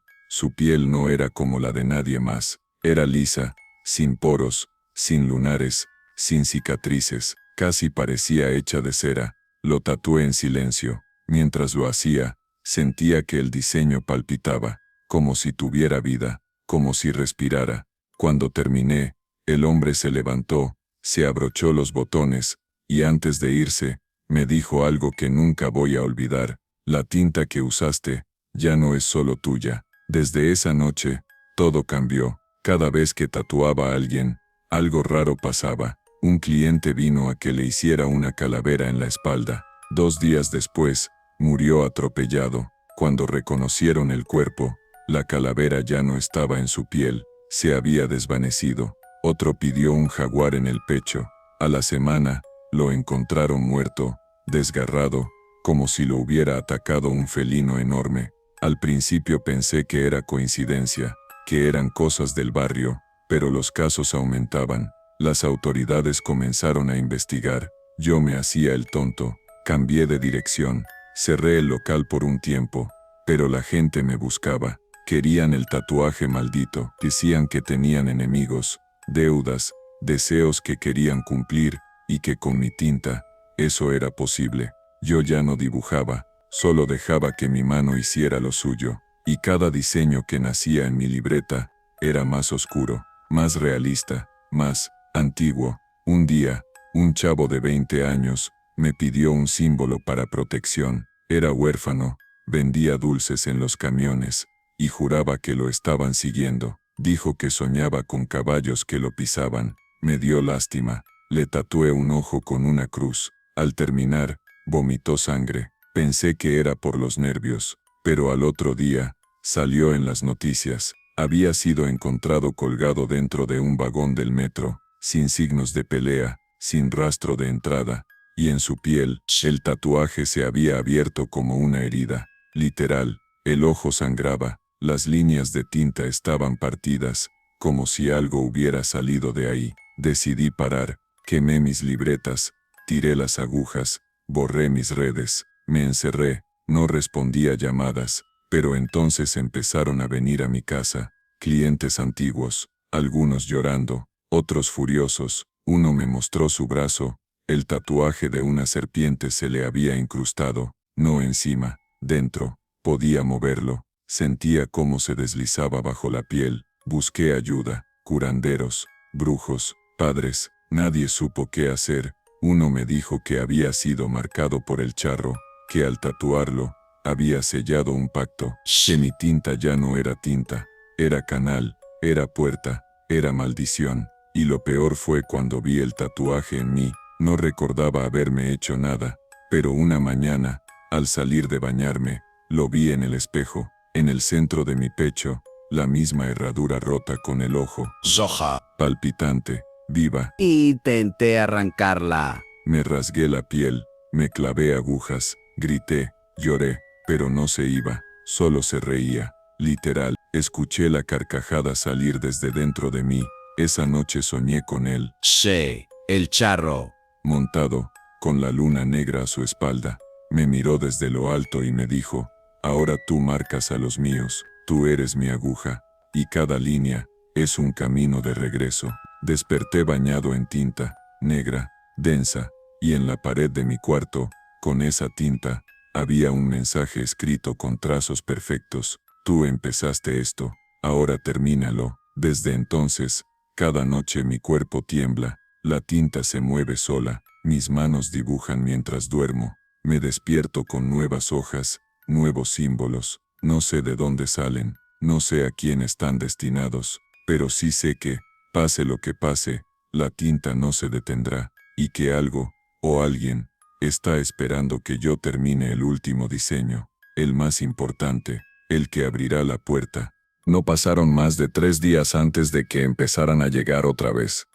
no era como la de nadie más. Era lisa, sin poros, sin lunares, sin cicatrices, casi parecía hecha de cera. Lo tatué en silencio. Mientras lo hacía, sentía que el diseño palpitaba, como si tuviera vida, como si respirara. Cuando terminé, el hombre se levantó, se abrochó los botones, y antes de irse, me dijo algo que nunca voy a olvidar. La tinta que usaste, ya no es solo tuya. Desde esa noche, todo cambió. Cada vez que tatuaba a alguien, algo raro pasaba. Un cliente vino a que le hiciera una calavera en la espalda. 2 días después, murió atropellado. Cuando reconocieron el cuerpo, la calavera ya no estaba en su piel, se había desvanecido. Otro pidió un jaguar en el pecho. A la semana, lo encontraron muerto, desgarrado, como si lo hubiera atacado un felino enorme. Al principio pensé que era coincidencia, que eran cosas del barrio, pero los casos aumentaban. Las autoridades comenzaron a investigar. Yo me hacía el tonto, cambié de dirección, cerré el local por un tiempo, pero la gente me buscaba. Querían el tatuaje maldito, decían que tenían enemigos, deudas, deseos que querían cumplir, y que con mi tinta, eso era posible. Yo ya no dibujaba, solo dejaba que mi mano hiciera lo suyo. y cada diseño que nacía en mi libreta era más oscuro, más realista, más antiguo. Un día, un chavo de 20 años me pidió un símbolo para protección. Era huérfano, vendía dulces en los camiones y juraba que lo estaban siguiendo. Dijo que soñaba con caballos que lo pisaban. Me dio lástima. Le tatué un ojo con una cruz. Al terminar, vomitó sangre. Pensé que era por los nervios, pero al otro día, salió en las noticias. Había sido encontrado colgado dentro de un vagón del metro, sin signos de pelea, sin rastro de entrada, y en su piel, el tatuaje se había abierto como una herida. Literal, el ojo sangraba, las líneas de tinta estaban partidas, como si algo hubiera salido de ahí. Decidí parar, quemé mis libretas, tiré las agujas, borré mis redes, me encerré, no respondía llamadas, pero entonces empezaron a venir a mi casa, clientes antiguos, algunos llorando, otros furiosos. Uno me mostró su brazo, el tatuaje de una serpiente se le había incrustado, no encima, dentro, podía moverlo, sentía cómo se deslizaba bajo la piel. Busqué ayuda, curanderos, brujos, padres, nadie supo qué hacer. Uno me dijo que había sido marcado por el charro, que al tatuarlo, había sellado un pacto, que mi tinta ya no era tinta, era canal, era puerta, era maldición, y lo peor fue cuando vi el tatuaje en mí. No recordaba haberme hecho nada, pero una mañana, al salir de bañarme, lo vi en el espejo, en el centro de mi pecho, la misma herradura rota con el ojo roja, palpitante, viva. Intenté arrancarla. Me rasgué la piel, me clavé agujas, grité, lloré, pero no se iba, solo se reía. Literal, escuché la carcajada salir desde dentro de mí. Esa noche soñé con él, Sí, el charro. montado, con la luna negra a su espalda. Me miró desde lo alto y me dijo, ahora tú marcas a los míos, tú eres mi aguja, y cada línea es un camino de regreso. Desperté bañado en tinta, negra, densa, y en la pared de mi cuarto, con esa tinta, había un mensaje escrito con trazos perfectos. Tú empezaste esto, ahora termínalo. Desde entonces, cada noche mi cuerpo tiembla, la tinta se mueve sola, mis manos dibujan mientras duermo, me despierto con nuevas hojas, nuevos símbolos, no sé de dónde salen, no sé a quién están destinados, pero sí sé que, pase lo que pase, la tinta no se detendrá, y que algo, o alguien, está esperando que yo termine el último diseño, el más importante, el que abrirá la puerta. No pasaron más de 3 días antes de que empezaran a llegar otra vez.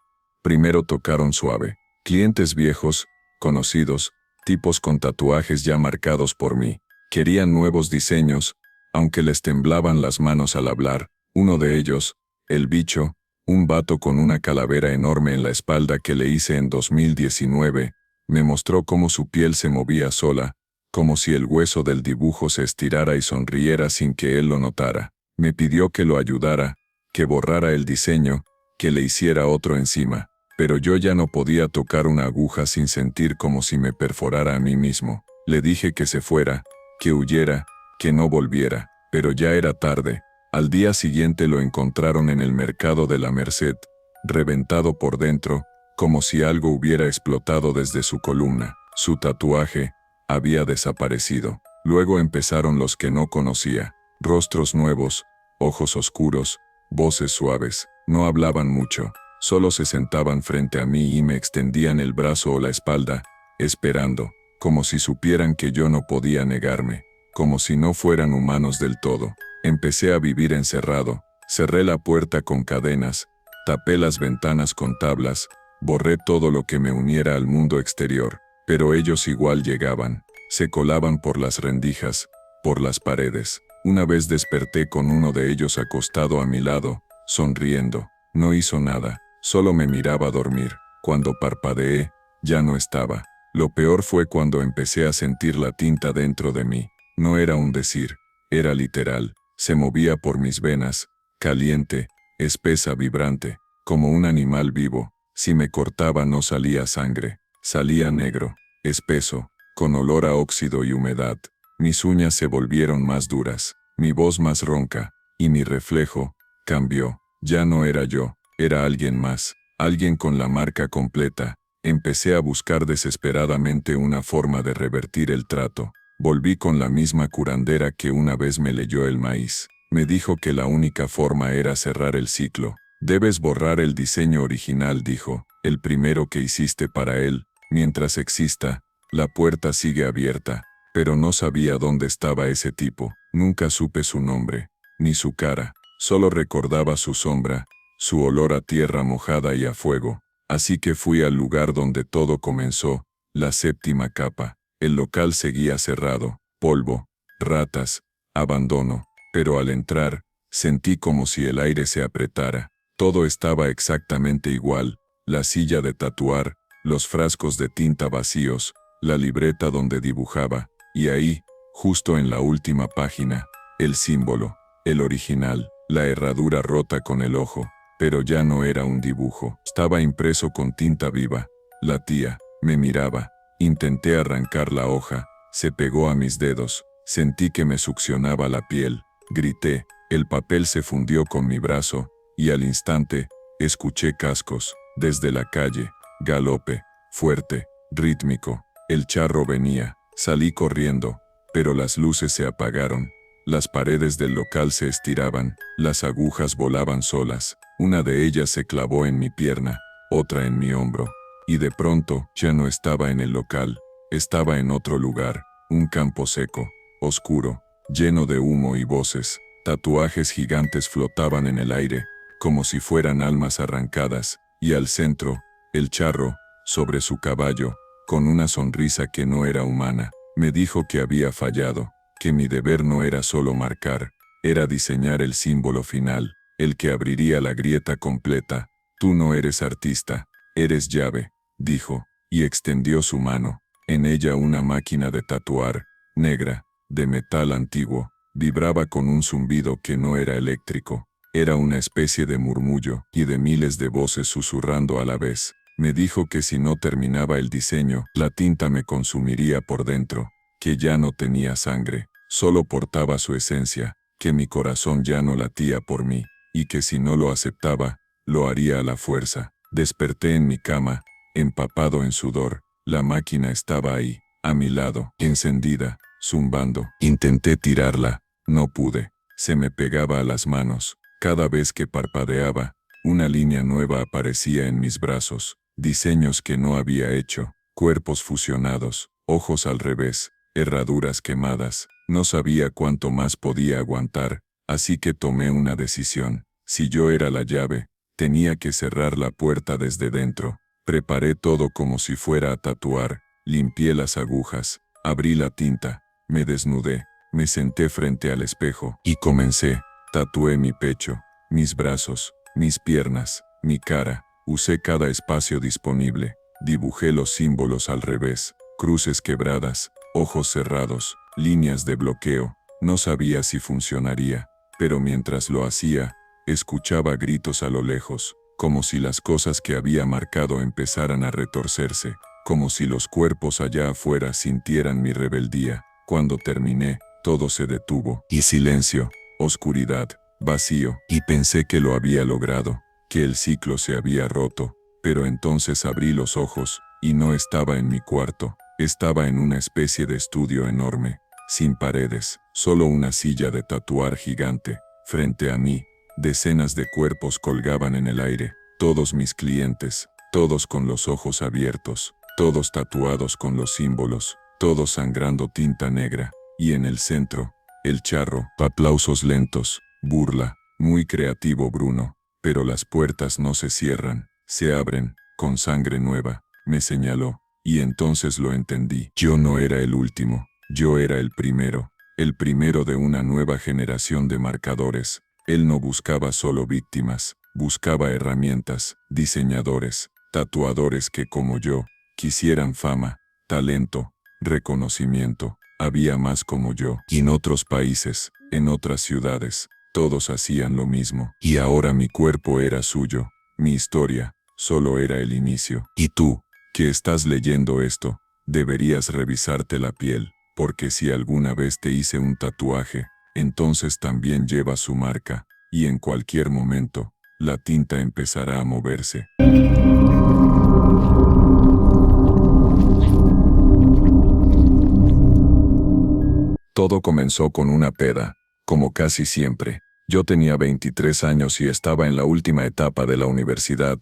Primero tocaron suave. Clientes viejos, conocidos, tipos con tatuajes ya marcados por mí. Querían nuevos diseños, aunque les temblaban las manos al hablar. Uno de ellos, el bicho, un vato con una calavera enorme en la espalda que le hice en 2019, me mostró cómo su piel se movía sola, como si el hueso del dibujo se estirara y sonriera sin que él lo notara. Me pidió que lo ayudara, que borrara el diseño, que le hiciera otro encima, pero yo ya no podía tocar una aguja sin sentir como si me perforara a mí mismo. Le dije que se fuera, que huyera, que no volviera, pero ya era tarde. Al día siguiente lo encontraron en el mercado de la Merced, reventado por dentro, como si algo hubiera explotado desde su columna. Su tatuaje había desaparecido. Luego empezaron los que no conocía. Rostros nuevos, ojos oscuros, voces suaves. No hablaban mucho, solo se sentaban frente a mí y me extendían el brazo o la espalda, esperando, como si supieran que yo no podía negarme, como si no fueran humanos del todo. Empecé a vivir encerrado, cerré la puerta con cadenas, tapé las ventanas con tablas, borré todo lo que me uniera al mundo exterior, pero ellos igual llegaban, se colaban por las rendijas, por las paredes. Una vez desperté con uno de ellos acostado a mi lado, sonriendo. No hizo nada, solo me miraba dormir. Cuando parpadeé, ya no estaba. Lo peor fue cuando empecé a sentir la tinta dentro de mí. No era un decir, era literal. Se movía por mis venas, caliente, espesa, vibrante, como un animal vivo. Si me cortaba no salía sangre, salía negro, espeso, con olor a óxido y humedad. Mis uñas se volvieron más duras. mi voz más ronca, y mi reflejo, cambió. Ya no era yo, era alguien más, alguien con la marca completa. Empecé a buscar desesperadamente una forma de revertir el trato. Volví con la misma curandera que una vez me leyó el maíz. Me dijo que la única forma era cerrar el ciclo. Debes borrar el diseño original, dijo, el primero que hiciste para él. Mientras exista, la puerta sigue abierta. Pero no sabía dónde estaba ese tipo. Nunca supe su nombre, ni su cara. Solo recordaba su sombra, su olor a tierra mojada y a fuego. Así que fui al lugar donde todo comenzó, la séptima capa. El local seguía cerrado, polvo, ratas, abandono. Pero al entrar, sentí como si el aire se apretara. Todo estaba exactamente igual, la silla de tatuar, los frascos de tinta vacíos, la libreta donde dibujaba, y ahí, justo en la última página, el símbolo, el original, la herradura rota con el ojo, pero ya no era un dibujo, estaba impreso con tinta viva. La tía me miraba, intenté arrancar la hoja, se pegó a mis dedos, sentí que me succionaba la piel, grité, el papel se fundió con mi brazo, y al instante, escuché cascos, desde la calle, galope, fuerte, rítmico, el charro venía, salí corriendo, pero las luces se apagaron, las paredes del local se estiraban, las agujas volaban solas, una de ellas se clavó en mi pierna, otra en mi hombro, y de pronto ya no estaba en el local, estaba en otro lugar, un campo seco, oscuro, lleno de humo y voces, tatuajes gigantes flotaban en el aire, como si fueran almas arrancadas, y al centro, el charro, sobre su caballo, con una sonrisa que no era humana, me dijo que había fallado, que mi deber no era solo marcar, era diseñar el símbolo final, el que abriría la grieta completa. Tú no eres artista, eres llave, dijo, y extendió su mano, en ella una máquina de tatuar, negra, de metal antiguo, vibraba con un zumbido que no era eléctrico, era una especie de murmullo y de miles de voces susurrando a la vez. Me dijo que si no terminaba el diseño, la tinta me consumiría por dentro, que ya no tenía sangre, solo portaba su esencia, que mi corazón ya no latía por mí, y que si no lo aceptaba, lo haría a la fuerza. Desperté en mi cama, empapado en sudor, la máquina estaba ahí, a mi lado, encendida, zumbando. Intenté tirarla, no pude, se me pegaba a las manos, cada vez que parpadeaba, una línea nueva aparecía en mis brazos, diseños que no había hecho, cuerpos fusionados, ojos al revés, herraduras quemadas, no sabía cuánto más podía aguantar, así que tomé una decisión, si yo era la llave, tenía que cerrar la puerta desde dentro, preparé todo como si fuera a tatuar, limpié las agujas, abrí la tinta, me desnudé, me senté frente al espejo y comencé, tatué mi pecho, mis brazos, mis piernas, mi cara, usé cada espacio disponible, dibujé los símbolos al revés, cruces quebradas, ojos cerrados, líneas de bloqueo, no sabía si funcionaría, pero mientras lo hacía, escuchaba gritos a lo lejos, como si las cosas que había marcado empezaran a retorcerse, como si los cuerpos allá afuera sintieran mi rebeldía. Cuando terminé, todo se detuvo, y silencio, oscuridad, vacío, y pensé que lo había logrado, que el ciclo se había roto, pero entonces abrí los ojos, y no estaba en mi cuarto, estaba en una especie de estudio enorme, sin paredes, solo una silla de tatuar gigante, frente a mí, decenas de cuerpos colgaban en el aire, todos mis clientes, todos con los ojos abiertos, todos tatuados con los símbolos, todos sangrando tinta negra, y en el centro, el charro, aplausos lentos, burla, muy creativo Bruno, pero las puertas no se cierran, se abren, con sangre nueva, me señaló, y entonces lo entendí, yo no era el último, yo era el primero de una nueva generación de marcadores. Él no buscaba solo víctimas, buscaba herramientas, diseñadores, tatuadores que como yo, quisieran fama, talento, reconocimiento. Había más como yo, y en otros países, en otras ciudades, todos hacían lo mismo. Y ahora mi cuerpo era suyo, mi historia, solo era el inicio. Y tú, que estás leyendo esto, deberías revisarte la piel, porque si alguna vez te hice un tatuaje, entonces también lleva su marca, y en cualquier momento, la tinta empezará a moverse. Todo comenzó con una peda, como casi siempre. Yo tenía 23 años y estaba en la última etapa de la universidad,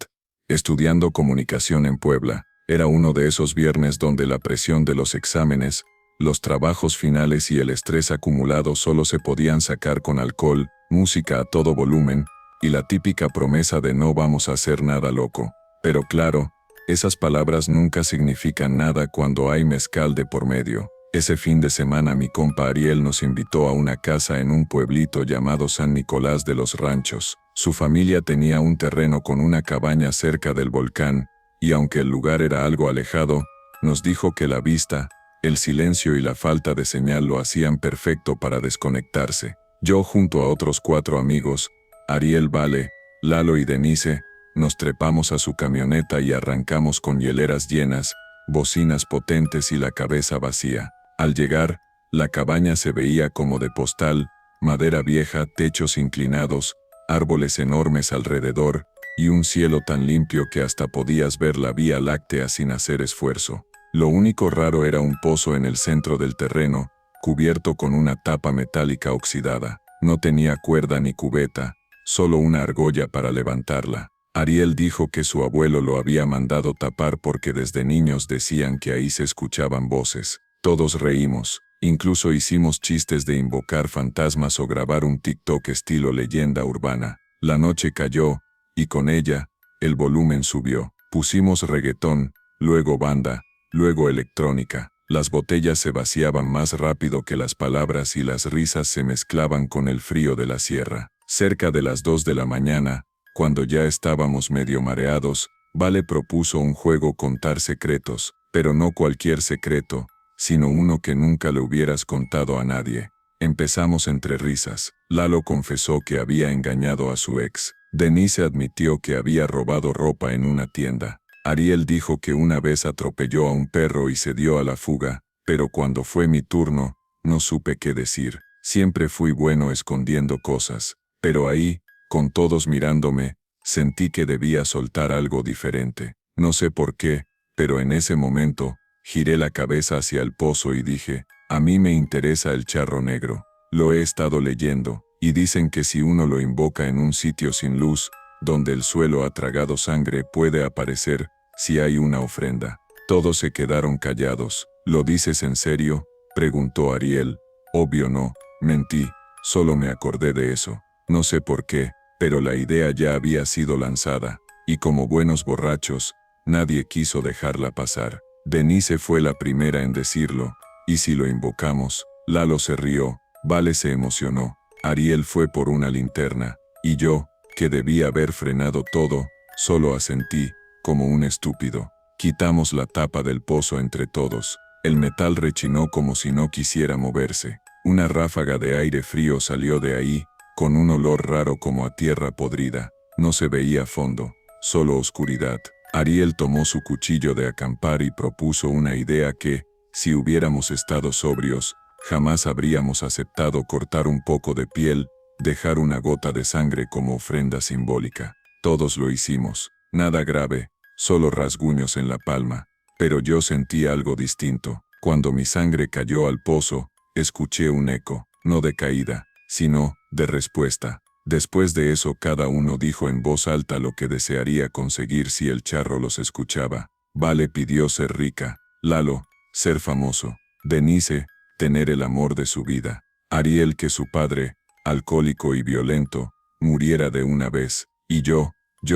estudiando comunicación en Puebla. Era uno de esos viernes donde la presión de los exámenes, los trabajos finales y el estrés acumulado solo se podían sacar con alcohol, música a todo volumen, y la típica promesa de no vamos a hacer nada loco. Pero claro, esas palabras nunca significan nada cuando hay mezcal de por medio. Ese fin de semana mi compa Ariel nos invitó a una casa en un pueblito llamado San Nicolás de los Ranchos. Su familia tenía un terreno con una cabaña cerca del volcán, y aunque el lugar era algo alejado, nos dijo que la vista, el silencio y la falta de señal lo hacían perfecto para desconectarse. Yo junto a otros 4 amigos, Ariel, Vale, Lalo y Denise, nos trepamos a su camioneta y arrancamos con hieleras llenas, bocinas potentes y la cabeza vacía. Al llegar, la cabaña se veía como de postal, madera vieja, techos inclinados, árboles enormes alrededor, y un cielo tan limpio que hasta podías ver la Vía Láctea sin hacer esfuerzo. Lo único raro era un pozo en el centro del terreno, cubierto con una tapa metálica oxidada. No tenía cuerda ni cubeta, solo una argolla para levantarla. Ariel dijo que su abuelo lo había mandado tapar porque desde niños decían que ahí se escuchaban voces. Todos reímos, incluso hicimos chistes de invocar fantasmas o grabar un TikTok estilo leyenda urbana. La noche cayó, y con ella, el volumen subió. Pusimos reggaetón, luego banda, luego electrónica. Las botellas se vaciaban más rápido que las palabras y las risas se mezclaban con el frío de la sierra. Cerca de las 2 de la mañana, cuando ya estábamos medio mareados, Vale propuso un juego contar secretos, pero no cualquier secreto, sino uno que nunca le hubieras contado a nadie. Empezamos entre risas. Lalo confesó que había engañado a su ex. Denise admitió que había robado ropa en una tienda. Ariel dijo que una vez atropelló a un perro y se dio a la fuga, pero cuando fue mi turno, no supe qué decir. Siempre fui bueno escondiendo cosas, pero ahí, con todos mirándome, sentí que debía soltar algo diferente. No sé por qué, pero en ese momento, giré la cabeza hacia el pozo y dije, a mí me interesa el charro negro. Lo he estado leyendo, y dicen que si uno lo invoca en un sitio sin luz, donde el suelo ha tragado sangre puede aparecer, si hay una ofrenda. Todos se quedaron callados. ¿Lo dices en serio?, preguntó Ariel. Obvio no, mentí, solo me acordé de eso. No sé por qué, pero la idea ya había sido lanzada, y como buenos borrachos, nadie quiso dejarla pasar. Denise fue la primera en decirlo, ¿y si lo invocamos? Lalo se rió, Vale se emocionó, Ariel fue por una linterna, y yo, que debía haber frenado todo, solo asentí, como un estúpido. Quitamos la tapa del pozo entre todos. El metal rechinó como si no quisiera moverse. Una ráfaga de aire frío salió de ahí, con un olor raro como a tierra podrida. No se veía fondo, solo oscuridad. Ariel tomó su cuchillo de acampar y propuso una idea que, si hubiéramos estado sobrios, jamás habríamos aceptado: cortar un poco de piel, dejar una gota de sangre como ofrenda simbólica. Todos lo hicimos. Nada grave, solo rasguños en la palma. Pero yo sentí algo distinto. Cuando mi sangre cayó al pozo, escuché un eco, no de caída, sino de respuesta. Después de eso cada uno dijo en voz alta lo que desearía conseguir si el charro los escuchaba. Vale pidió ser rica, Lalo, ser famoso, Denise, tener el amor de su vida, Ariel que su padre, alcohólico y violento, muriera de una vez, y yo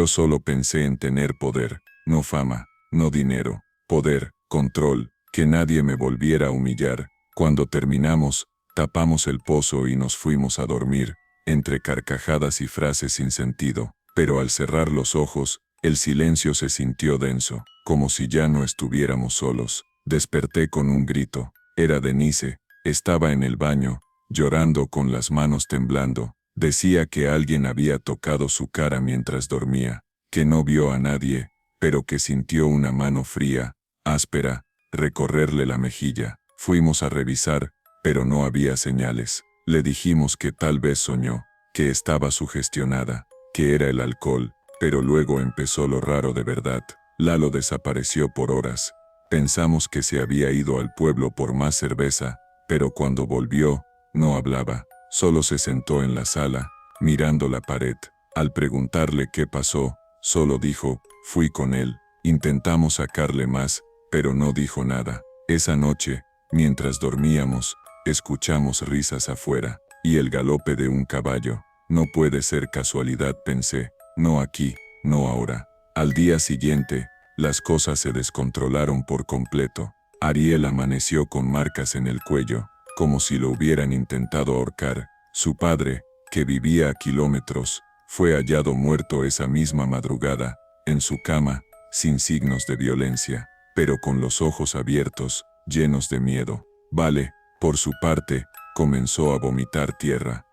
solo pensé en tener poder, no fama, no dinero, poder, control, que nadie me volviera a humillar. Cuando terminamos, tapamos el pozo y nos fuimos a dormir, entre carcajadas y frases sin sentido, pero al cerrar los ojos, el silencio se sintió denso, como si ya no estuviéramos solos. Desperté con un grito. Era Denise, estaba en el baño, llorando con las manos temblando. Decía que alguien había tocado su cara mientras dormía, que no vio a nadie, pero que sintió una mano fría, áspera, recorrerle la mejilla. Fuimos a revisar, pero no había señales. Le dijimos que tal vez soñó, que estaba sugestionada, que era el alcohol, pero luego empezó lo raro de verdad. Lalo desapareció por horas. Pensamos que se había ido al pueblo por más cerveza, pero cuando volvió, no hablaba, solo se sentó en la sala, mirando la pared. Al preguntarle qué pasó, solo dijo, fui con él. Intentamos sacarle más, pero no dijo nada. Esa noche, mientras dormíamos, escuchamos risas afuera, y el galope de un caballo. No puede ser casualidad, pensé, no aquí, no ahora. Al día siguiente, las cosas se descontrolaron por completo. Ariel amaneció con marcas en el cuello, como si lo hubieran intentado ahorcar. Su padre, que vivía a kilómetros, fue hallado muerto esa misma madrugada, en su cama, sin signos de violencia, pero con los ojos abiertos, llenos de miedo. Vale, por su parte, comenzó a vomitar tierra,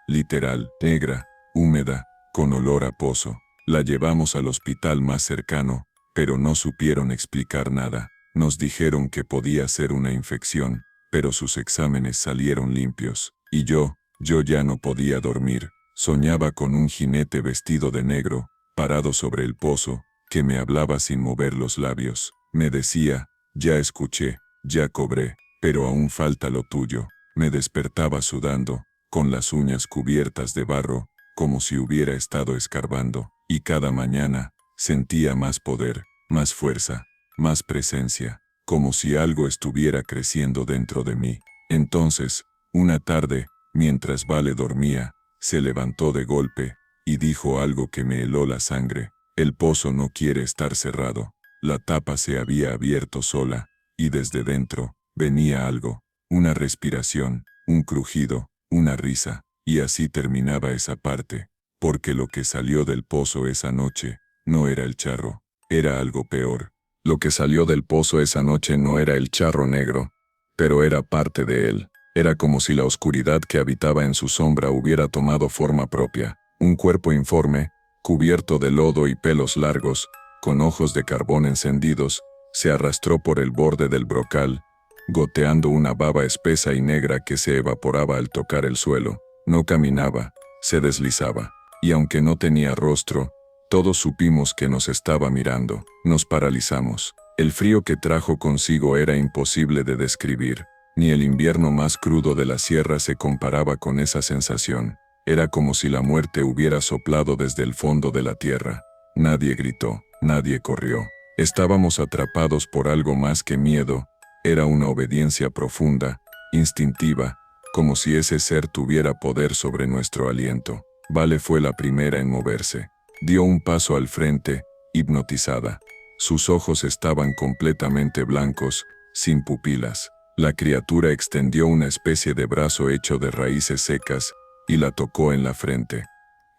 literal, negra, húmeda, con olor a pozo. La llevamos al hospital más cercano, pero no supieron explicar nada. Nos dijeron que podía ser una infección, pero sus exámenes salieron limpios. Y yo ya no podía dormir. Soñaba con un jinete vestido de negro, parado sobre el pozo, que me hablaba sin mover los labios. Me decía, ya escuché, ya cobré, pero aún falta lo tuyo. Me despertaba sudando, con las uñas cubiertas de barro, como si hubiera estado escarbando, y cada mañana sentía más poder, más fuerza, más presencia, como si algo estuviera creciendo dentro de mí. Entonces, una tarde, mientras Vale dormía, se levantó de golpe, y dijo algo que me heló la sangre. El pozo no quiere estar cerrado. La tapa se había abierto sola, y desde dentro, venía algo, una respiración, un crujido, una risa, y así terminaba esa parte, porque lo que salió del pozo esa noche, no era el charro, era algo peor. Lo que salió del pozo esa noche no era el charro negro, pero era parte de él. Era como si la oscuridad que habitaba en su sombra hubiera tomado forma propia. Un cuerpo informe, cubierto de lodo y pelos largos, con ojos de carbón encendidos, se arrastró por el borde del brocal, goteando una baba espesa y negra que se evaporaba al tocar el suelo. No caminaba, se deslizaba, y aunque no tenía rostro, todos supimos que nos estaba mirando. Nos paralizamos. El frío que trajo consigo era imposible de describir. Ni el invierno más crudo de la sierra se comparaba con esa sensación. Era como si la muerte hubiera soplado desde el fondo de la tierra. Nadie gritó, nadie corrió. Estábamos atrapados por algo más que miedo. Era una obediencia profunda, instintiva, como si ese ser tuviera poder sobre nuestro aliento. Vale fue la primera en moverse. Dio un paso al frente, hipnotizada. Sus ojos estaban completamente blancos, sin pupilas. La criatura extendió una especie de brazo hecho de raíces secas, y la tocó en la frente.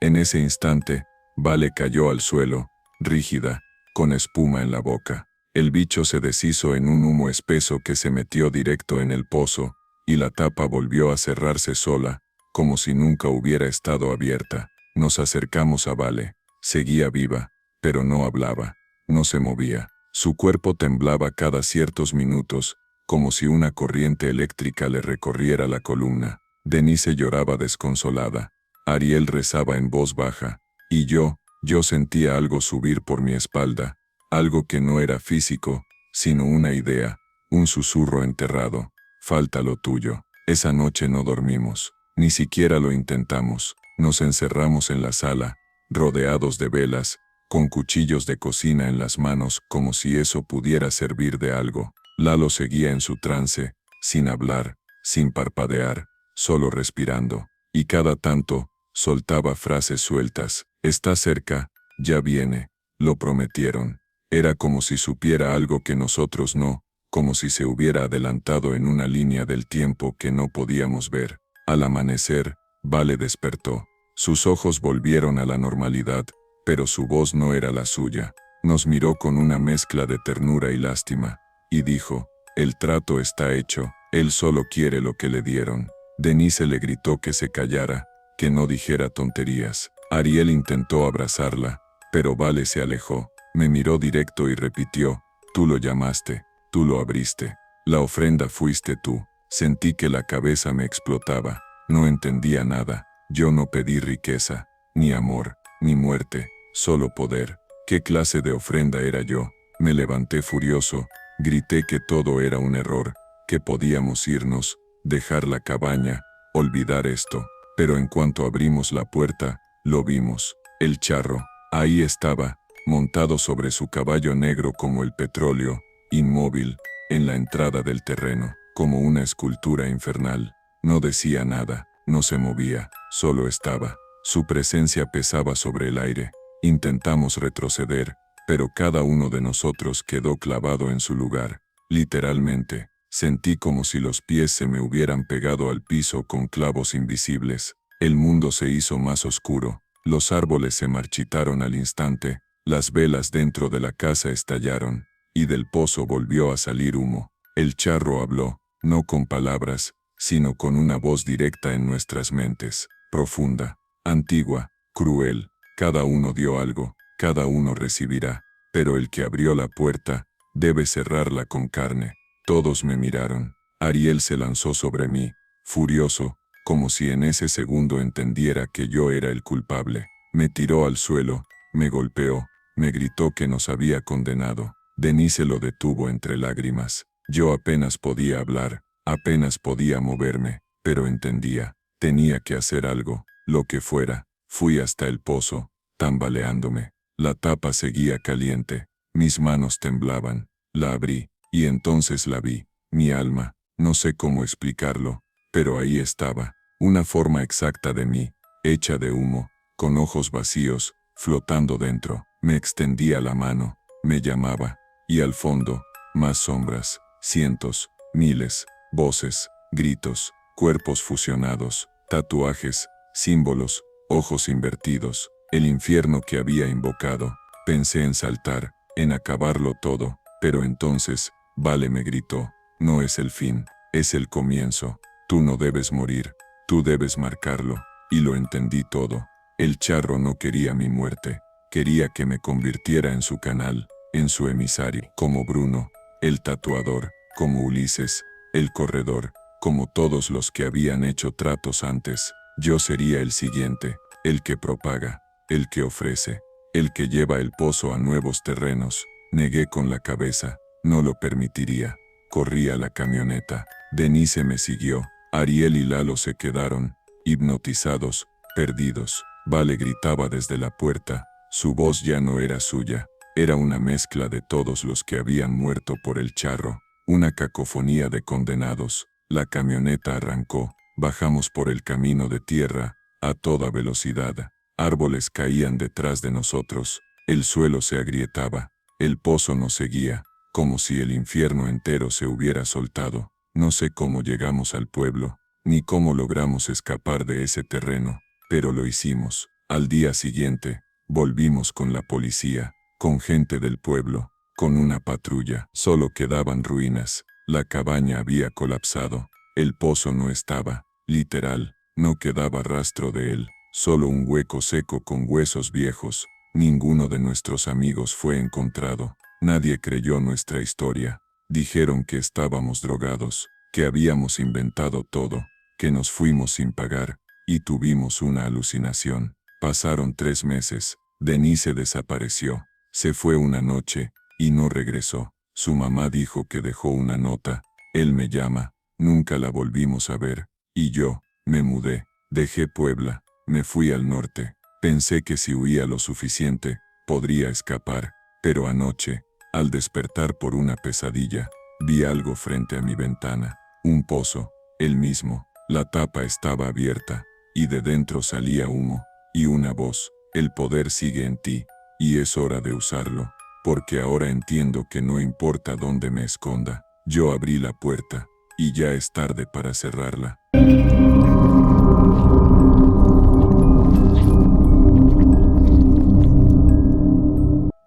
En ese instante, Vale cayó al suelo, rígida, con espuma en la boca. El bicho se deshizo en un humo espeso que se metió directo en el pozo, y la tapa volvió a cerrarse sola, como si nunca hubiera estado abierta. Nos acercamos a Vale. Seguía viva, pero no hablaba, no se movía. Su cuerpo temblaba cada ciertos minutos, como si una corriente eléctrica le recorriera la columna. Denise lloraba desconsolada. Ariel rezaba en voz baja, y yo sentía algo subir por mi espalda, algo que no era físico, sino una idea, un susurro enterrado. Falta lo tuyo. Esa noche no dormimos, ni siquiera lo intentamos. Nos encerramos en la sala, rodeados de velas, con cuchillos de cocina en las manos, como si eso pudiera servir de algo. Lalo seguía en su trance, sin hablar, sin parpadear, solo respirando, y cada tanto, soltaba frases sueltas. Está cerca, ya viene, lo prometieron. Era como si supiera algo que nosotros no, como si se hubiera adelantado en una línea del tiempo que no podíamos ver. Al amanecer, Vale despertó. Sus ojos volvieron a la normalidad, pero su voz no era la suya. Nos miró con una mezcla de ternura y lástima, y dijo, el trato está hecho, él solo quiere lo que le dieron. Denise le gritó que se callara, que no dijera tonterías. Ariel intentó abrazarla, pero Vale se alejó. Me miró directo y repitió, tú lo llamaste, tú lo abriste. La ofrenda fuiste tú. Sentí que la cabeza me explotaba. No entendía nada. Yo no pedí riqueza, ni amor, ni muerte, solo poder. ¿Qué clase de ofrenda era yo? Me levanté furioso, grité que todo era un error, que podíamos irnos, dejar la cabaña, olvidar esto. Pero en cuanto abrimos la puerta, lo vimos. El charro, ahí estaba, montado sobre su caballo negro como el petróleo, inmóvil, en la entrada del terreno, como una escultura infernal. No decía nada, no se movía, solo estaba. Su presencia pesaba sobre el aire. Intentamos retroceder, pero cada uno de nosotros quedó clavado en su lugar. Literalmente, sentí como si los pies se me hubieran pegado al piso con clavos invisibles. El mundo se hizo más oscuro, los árboles se marchitaron al instante, las velas dentro de la casa estallaron, y del pozo volvió a salir humo. El charro habló, no con palabras, sino con una voz directa en nuestras mentes, profunda, antigua, cruel. Cada uno dio algo, cada uno recibirá, pero el que abrió la puerta, debe cerrarla con carne. Todos me miraron. Ariel se lanzó sobre mí, furioso, como si en ese segundo entendiera que yo era el culpable. Me tiró al suelo, me golpeó, me gritó que nos había condenado. Denise lo detuvo entre lágrimas. Yo apenas podía hablar, apenas podía moverme, pero entendía. Tenía que hacer algo, lo que fuera. Fui hasta el pozo, tambaleándome. La tapa seguía caliente. Mis manos temblaban. La abrí, y entonces la vi. Mi alma, no sé cómo explicarlo, pero ahí estaba. Una forma exacta de mí, hecha de humo, con ojos vacíos, flotando dentro. Me extendía la mano, me llamaba, y al fondo, más sombras, cientos, miles, voces, gritos, cuerpos fusionados, tatuajes, símbolos, ojos invertidos, el infierno que había invocado. Pensé en saltar, en acabarlo todo, pero entonces, Vale me gritó, no es el fin, es el comienzo. Tú no debes morir, tú debes marcarlo, y lo entendí todo. El charro no quería mi muerte, quería que me convirtiera en su canal, en su emisario, como Bruno, el tatuador, como Ulises, el corredor, como todos los que habían hecho tratos antes. Yo sería el siguiente, el que propaga, el que ofrece, el que lleva el pozo a nuevos terrenos. Negué con la cabeza, no lo permitiría. Corrí a la camioneta. Denise me siguió. Ariel y Lalo se quedaron, hipnotizados, perdidos. Vale gritaba desde la puerta. Su voz ya no era suya, era una mezcla de todos los que habían muerto por el charro, una cacofonía de condenados. La camioneta arrancó, bajamos por el camino de tierra, a toda velocidad. Árboles caían detrás de nosotros, el suelo se agrietaba, el pozo nos seguía, como si el infierno entero se hubiera soltado. No sé cómo llegamos al pueblo, ni cómo logramos escapar de ese terreno, pero lo hicimos. Al día siguiente, volvimos con la policía, con gente del pueblo, con una patrulla. Solo quedaban ruinas, la cabaña había colapsado, el pozo no estaba, literal, no quedaba rastro de él, solo un hueco seco con huesos viejos. Ninguno de nuestros amigos fue encontrado, nadie creyó nuestra historia. Dijeron que estábamos drogados, que habíamos inventado todo, que nos fuimos sin pagar, y tuvimos una alucinación. Pasaron 3 meses, Denise desapareció, se fue una noche, y no regresó. Su mamá dijo que dejó una nota, él me llama, nunca la volvimos a ver, y yo, me mudé, dejé Puebla, me fui al norte. Pensé que si huía lo suficiente, podría escapar, pero anoche, al despertar por una pesadilla, vi algo frente a mi ventana, un pozo, el mismo, la tapa estaba abierta, y de dentro salía humo, y una voz, el poder sigue en ti, y es hora de usarlo, porque ahora entiendo que no importa dónde me esconda. Yo abrí la puerta, y ya es tarde para cerrarla.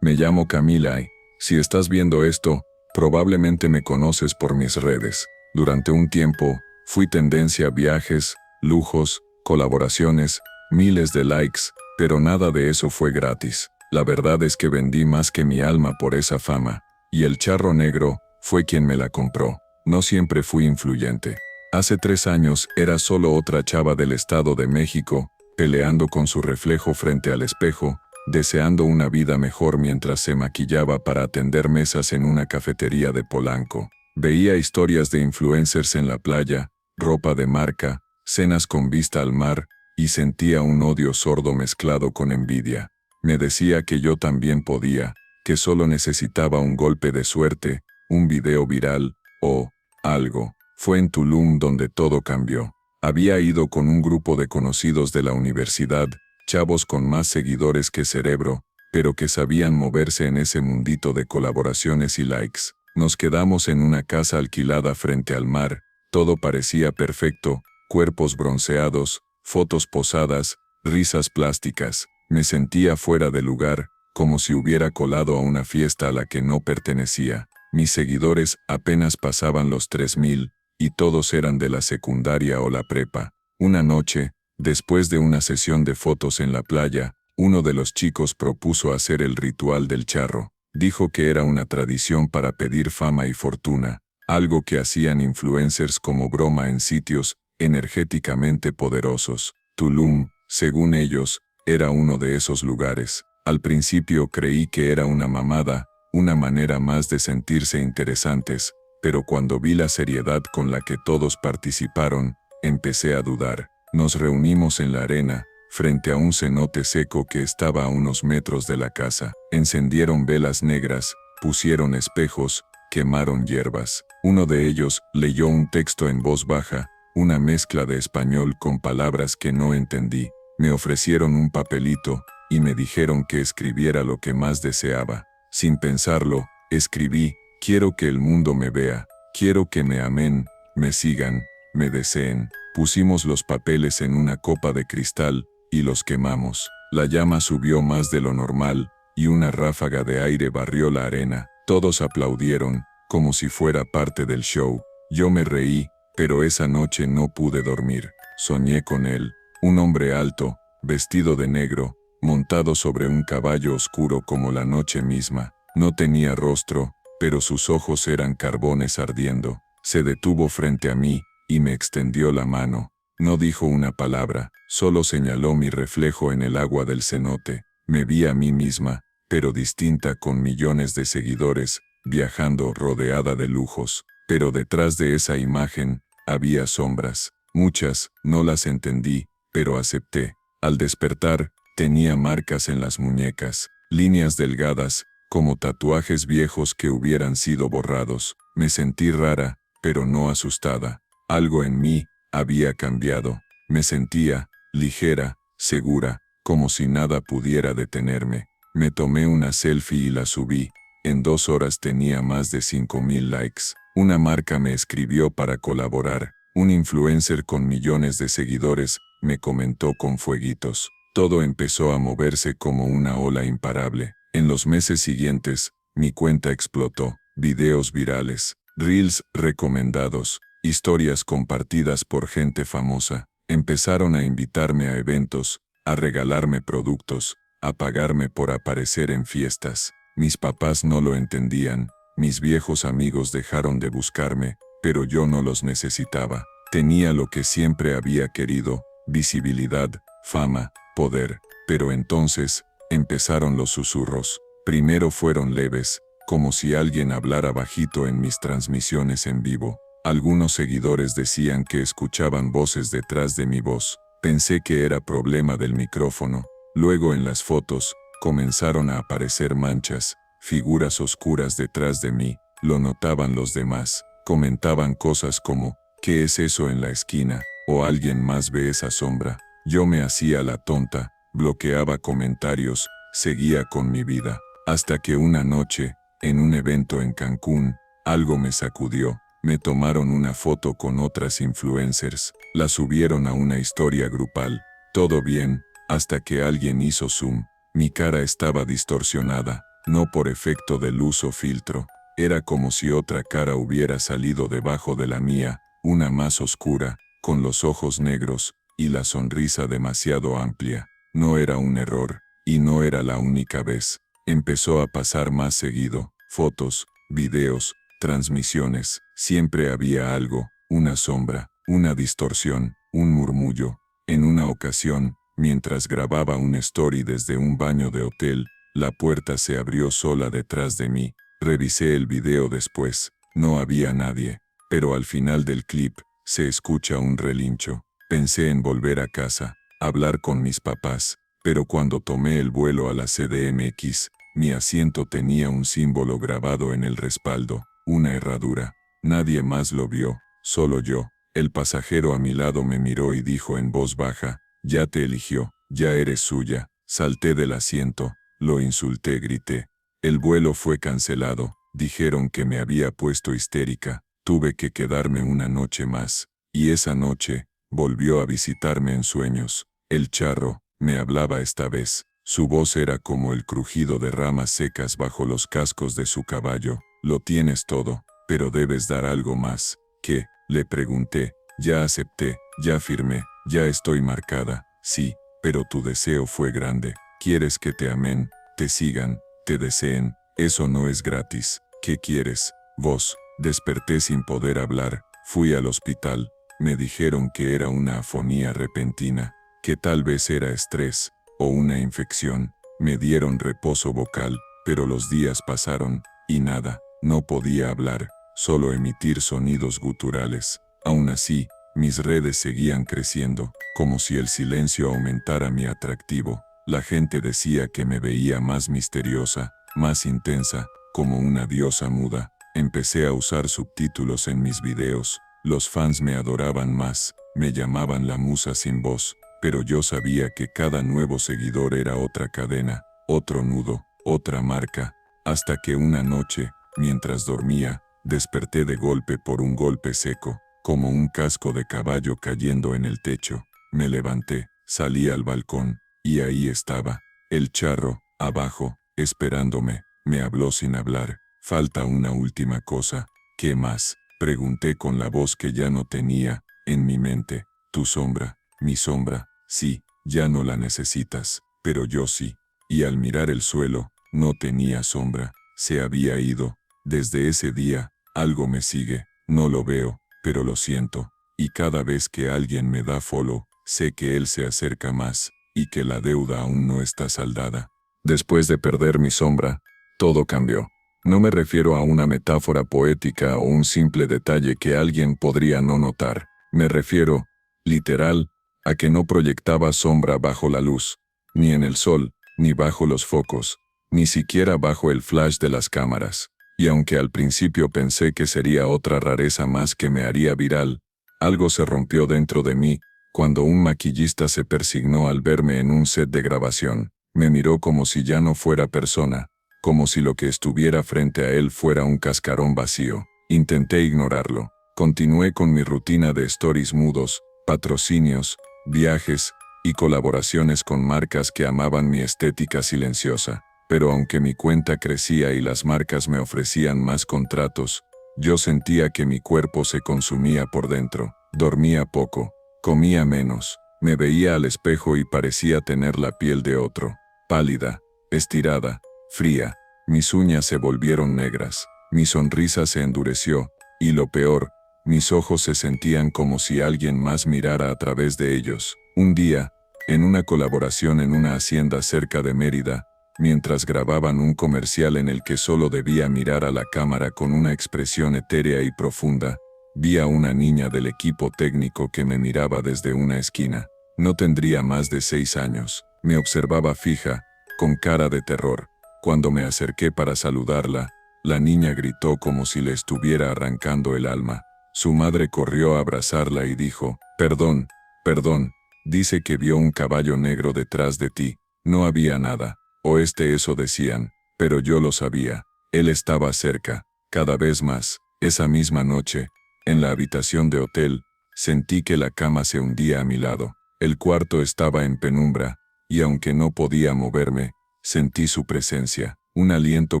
Me llamo Camila y, si estás viendo esto, probablemente me conoces por mis redes. Durante un tiempo, fui tendencia a viajes, lujos, colaboraciones, miles de likes, pero nada de eso fue gratis. La verdad es que vendí más que mi alma por esa fama, y el charro negro fue quien me la compró. No siempre fui influyente, Hace 3 años era solo otra chava del Estado de México, peleando con su reflejo frente al espejo, deseando una vida mejor mientras se maquillaba para atender mesas en una cafetería de Polanco. Veía historias de influencers en la playa, ropa de marca, cenas con vista al mar, y sentía un odio sordo mezclado con envidia. Me decía que yo también podía, que solo necesitaba un golpe de suerte, un video viral, o algo. Fue en Tulum donde todo cambió. Había ido con un grupo de conocidos de la universidad, chavos con más seguidores que cerebro, pero que sabían moverse en ese mundito de colaboraciones y likes. Nos quedamos en una casa alquilada frente al mar, todo parecía perfecto, cuerpos bronceados, fotos posadas, risas plásticas. Me sentía fuera de lugar, como si hubiera colado a una fiesta a la que no pertenecía. Mis seguidores apenas pasaban los 3000, y todos eran de la secundaria o la prepa. Una noche, después de una sesión de fotos en la playa, uno de los chicos propuso hacer el ritual del charro. Dijo que era una tradición para pedir fama y fortuna, algo que hacían influencers como broma en sitios energéticamente poderosos. Tulum, según ellos, era uno de esos lugares. Al principio creí que era una mamada, una manera más de sentirse interesantes, pero cuando vi la seriedad con la que todos participaron, empecé a dudar. Nos reunimos en la arena, frente a un cenote seco que estaba a unos metros de la casa. Encendieron velas negras, pusieron espejos, quemaron hierbas. Uno de ellos leyó un texto en voz baja, una mezcla de español con palabras que no entendí. Me ofrecieron un papelito, y me dijeron que escribiera lo que más deseaba. Sin pensarlo, escribí: quiero que el mundo me vea, quiero que me amen, me sigan, me deseen. Pusimos los papeles en una copa de cristal, y los quemamos. La llama subió más de lo normal, y una ráfaga de aire barrió la arena. Todos aplaudieron, como si fuera parte del show. Yo me reí, pero esa noche no pude dormir. Soñé con él, un hombre alto, vestido de negro, montado sobre un caballo oscuro como la noche misma. No tenía rostro, pero sus ojos eran carbones ardiendo. Se detuvo frente a mí, y me extendió la mano. No dijo una palabra, solo señaló mi reflejo en el agua del cenote. Me vi a mí misma, pero distinta, con millones de seguidores, viajando rodeada de lujos. Pero detrás de esa imagen, había sombras. Muchas, no las entendí, pero acepté. Al despertar, tenía marcas en las muñecas, líneas delgadas, como tatuajes viejos que hubieran sido borrados. Me sentí rara, pero no asustada. Algo en mí había cambiado. Me sentía ligera, segura, como si nada pudiera detenerme. Me tomé una selfie y la subí. En 2 horas tenía más de 5000 likes. Una marca me escribió para colaborar. Un influencer con millones de seguidores me comentó con fueguitos. Todo empezó a moverse como una ola imparable. En los meses siguientes, mi cuenta explotó. Videos virales, reels recomendados, historias compartidas por gente famosa. Empezaron a invitarme a eventos, a regalarme productos, a pagarme por aparecer en fiestas. Mis papás no lo entendían, mis viejos amigos dejaron de buscarme, pero yo no los necesitaba. Tenía lo que siempre había querido: visibilidad, fama, poder. Pero entonces, empezaron los susurros. Primero fueron leves, como si alguien hablara bajito en mis transmisiones en vivo. Algunos seguidores decían que escuchaban voces detrás de mi voz. Pensé que era problema del micrófono. Luego en las fotos, comenzaron a aparecer manchas, figuras oscuras detrás de mí. Lo notaban los demás. Comentaban cosas como: ¿qué es eso en la esquina? O ¿alguien más ve esa sombra? Yo me hacía la tonta, bloqueaba comentarios, seguía con mi vida. Hasta que una noche, en un evento en Cancún, algo me sacudió. Me tomaron una foto con otras influencers. La subieron a una historia grupal. Todo bien, hasta que alguien hizo zoom. Mi cara estaba distorsionada, no por efecto de luz o filtro. Era como si otra cara hubiera salido debajo de la mía, una más oscura, con los ojos negros, y la sonrisa demasiado amplia. No era un error, y no era la única vez. Empezó a pasar más seguido. Fotos, videos, transmisiones. Siempre había algo, una sombra, una distorsión, un murmullo. En una ocasión, mientras grababa un story desde un baño de hotel, la puerta se abrió sola detrás de mí. Revisé el video después, no había nadie, pero al final del clip, se escucha un relincho. Pensé en volver a casa, hablar con mis papás, pero cuando tomé el vuelo a la CDMX, mi asiento tenía un símbolo grabado en el respaldo, una herradura. Nadie más lo vio, solo yo. El pasajero a mi lado me miró y dijo en voz baja, «Ya te eligió, ya eres suya». Salté del asiento, lo insulté, grité. El vuelo fue cancelado, dijeron que me había puesto histérica, tuve que quedarme una noche más, y esa noche, volvió a visitarme en sueños. El charro, me hablaba esta vez, su voz era como el crujido de ramas secas bajo los cascos de su caballo. «Lo tienes todo, pero debes dar algo más». «¿Qué?», le pregunté. «Ya acepté, ya firmé, ya estoy marcada». «Sí, pero tu deseo fue grande. Quieres que te amen, te sigan, te deseen. Eso no es gratis. ¿Qué quieres, vos?». Desperté sin poder hablar, fui al hospital. Me dijeron que era una afonía repentina, que tal vez era estrés, o una infección. Me dieron reposo vocal, pero los días pasaron, y nada, no podía hablar, solo emitir sonidos guturales. Aún así, mis redes seguían creciendo, como si el silencio aumentara mi atractivo. La gente decía que me veía más misteriosa, más intensa, como una diosa muda. Empecé a usar subtítulos en mis videos. Los fans me adoraban más, me llamaban la musa sin voz, pero yo sabía que cada nuevo seguidor era otra cadena, otro nudo, otra marca, hasta que una noche, mientras dormía, desperté de golpe por un golpe seco, como un casco de caballo cayendo en el techo. Me levanté, salí al balcón, y ahí estaba, el charro, abajo, esperándome. Me habló sin hablar. «Falta una última cosa». «¿Qué más?», pregunté con la voz que ya no tenía, en mi mente. «Tu sombra». «Mi sombra». «Sí, ya no la necesitas, pero yo sí». Y al mirar el suelo, no tenía sombra, se había ido. Desde ese día, algo me sigue, no lo veo, pero lo siento. Y cada vez que alguien me da follow, sé que él se acerca más, y que la deuda aún no está saldada. Después de perder mi sombra, todo cambió. No me refiero a una metáfora poética o un simple detalle que alguien podría no notar. Me refiero, literal, a que no proyectaba sombra bajo la luz, ni en el sol, ni bajo los focos, ni siquiera bajo el flash de las cámaras. Y aunque al principio pensé que sería otra rareza más que me haría viral, algo se rompió dentro de mí cuando un maquillista se persignó al verme en un set de grabación. Me miró como si ya no fuera persona, como si lo que estuviera frente a él fuera un cascarón vacío. Intenté ignorarlo. Continué con mi rutina de stories mudos, patrocinios, viajes y colaboraciones con marcas que amaban mi estética silenciosa. Pero aunque mi cuenta crecía y las marcas me ofrecían más contratos, yo sentía que mi cuerpo se consumía por dentro. Dormía poco, comía menos, me veía al espejo y parecía tener la piel de otro, pálida, estirada, fría. Mis uñas se volvieron negras, mi sonrisa se endureció, y lo peor, mis ojos se sentían como si alguien más mirara a través de ellos. Un día, en una colaboración en una hacienda cerca de Mérida, mientras grababan un comercial en el que solo debía mirar a la cámara con una expresión etérea y profunda, vi a una niña del equipo técnico que me miraba desde una esquina. No tendría más de 6 años. Me observaba fija, con cara de terror. Cuando me acerqué para saludarla, la niña gritó como si le estuviera arrancando el alma. Su madre corrió a abrazarla y dijo, «Perdón, perdón, dice que vio un caballo negro detrás de ti». No había nada, o eso decían, pero yo lo sabía. Él estaba cerca, cada vez más. Esa misma noche, en la habitación de hotel, sentí que la cama se hundía a mi lado. El cuarto estaba en penumbra, y aunque no podía moverme, sentí su presencia, un aliento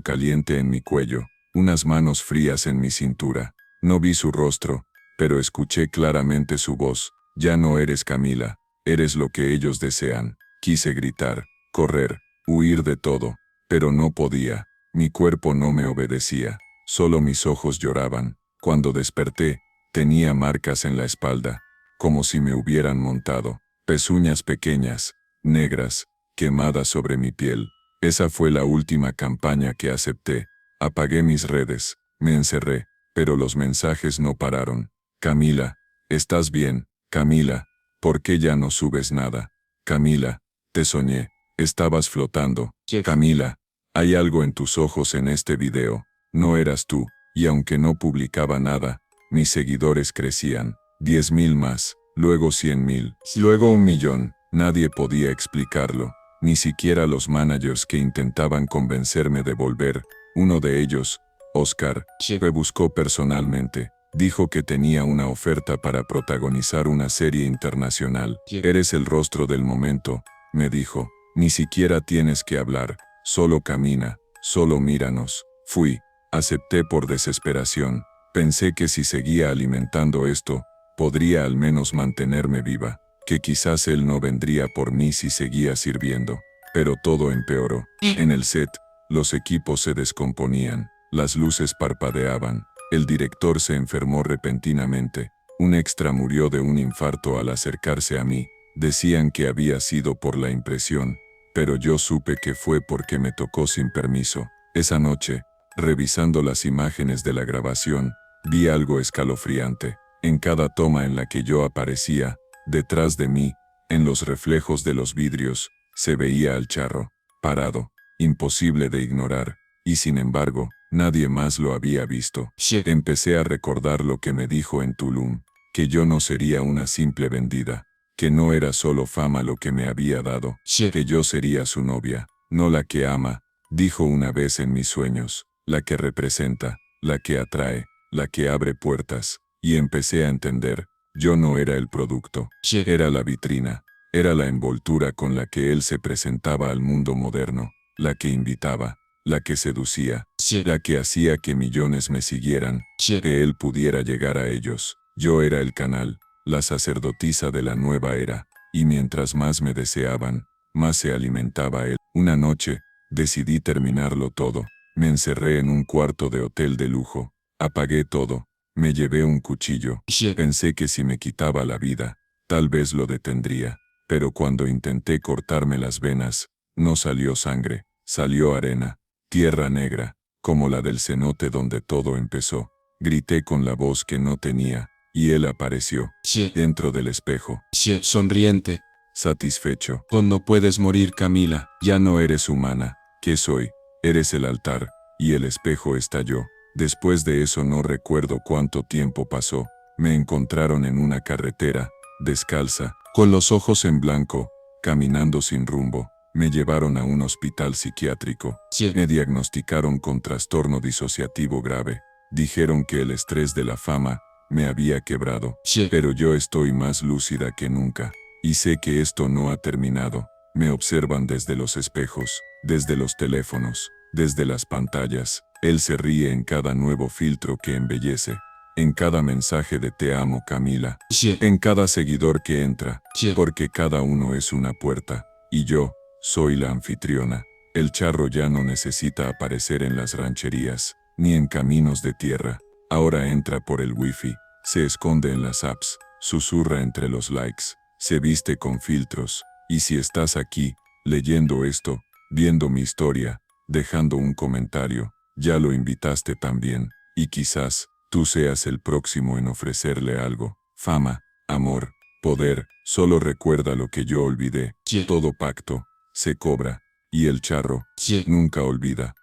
caliente en mi cuello, unas manos frías en mi cintura. No vi su rostro, pero escuché claramente su voz. «Ya no eres Camila, eres lo que ellos desean». Quise gritar, correr, huir de todo, pero no podía. Mi cuerpo no me obedecía, solo mis ojos lloraban. Cuando desperté, tenía marcas en la espalda, como si me hubieran montado. Pezuñas pequeñas, negras, quemadas sobre mi piel. Esa fue la última campaña que acepté. Apagué mis redes, me encerré, pero los mensajes no pararon. Camila, ¿estás bien? Camila, ¿por qué ya no subes nada? Camila, te soñé, estabas flotando. Camila, hay algo en tus ojos en este video. No eras tú, y aunque no publicaba nada, mis seguidores crecían. 10.000 más, luego 100.000, luego 1.000.000. Nadie podía explicarlo, ni siquiera los managers que intentaban convencerme de volver. Uno de ellos, Oscar, me buscó personalmente. Dijo que tenía una oferta para protagonizar una serie internacional. Eres el rostro del momento, me dijo. Ni siquiera tienes que hablar, solo camina, solo míranos. Fui, acepté por desesperación. Pensé que si seguía alimentando esto, podría al menos mantenerme viva, que quizás él no vendría por mí si seguía sirviendo. Pero todo empeoró. En el set, los equipos se descomponían, las luces parpadeaban, el director se enfermó repentinamente, un extra murió de un infarto al acercarse a mí. Decían que había sido por la impresión, pero yo supe que fue porque me tocó sin permiso. Esa noche, revisando las imágenes de la grabación, vi algo escalofriante. En cada toma en la que yo aparecía, detrás de mí, en los reflejos de los vidrios, se veía al charro, parado, imposible de ignorar, y sin embargo, nadie más lo había visto. Empecé a recordar lo que me dijo en Tulum, que yo no sería una simple vendida, que no era solo fama lo que me había dado, que yo sería su novia, no la que ama, dijo una vez en mis sueños, la que representa, la que atrae, la que abre puertas, y empecé a entender, yo no era el producto, era la vitrina, era la envoltura con la que él se presentaba al mundo moderno, la que invitaba, la que seducía, la que hacía que millones me siguieran, que él pudiera llegar a ellos. Yo era el canal, la sacerdotisa de la nueva era, y mientras más me deseaban, más se alimentaba él. Una noche, decidí terminarlo todo. Me encerré en un cuarto de hotel de lujo, apagué todo, me llevé un cuchillo. Pensé que si me quitaba la vida, tal vez lo detendría, pero cuando intenté cortarme las venas, no salió sangre, salió arena, tierra negra, como la del cenote donde todo empezó. Grité con la voz que no tenía, y él apareció, dentro del espejo, sonriente. satisfecho. No puedes morir, Camila. Ya no eres humana. ¿Qué soy? Eres el altar, y el espejo estalló. Después de eso no recuerdo cuánto tiempo pasó. Me encontraron en una carretera, descalza, con los ojos en blanco, caminando sin rumbo. Me llevaron a un hospital psiquiátrico. Me diagnosticaron con trastorno disociativo grave. Dijeron que el estrés de la fama me había quebrado. Pero yo estoy más lúcida que nunca. Y sé que esto no ha terminado. Me observan desde los espejos, desde los teléfonos, desde las pantallas. Él se ríe en cada nuevo filtro que embellece. En cada mensaje de te amo, Camila. En cada seguidor que entra. Porque cada uno es una puerta. Y yo soy la anfitriona. El charro ya no necesita aparecer en las rancherías, ni en caminos de tierra. Ahora entra por el wifi, se esconde en las apps, susurra entre los likes, se viste con filtros. Y si estás aquí, leyendo esto, viendo mi historia, dejando un comentario, ya lo invitaste también. Y quizás tú seas el próximo en ofrecerle algo. Fama, amor, poder. Solo recuerda lo que yo olvidé. Todo pacto se cobra, y el charro nunca olvida.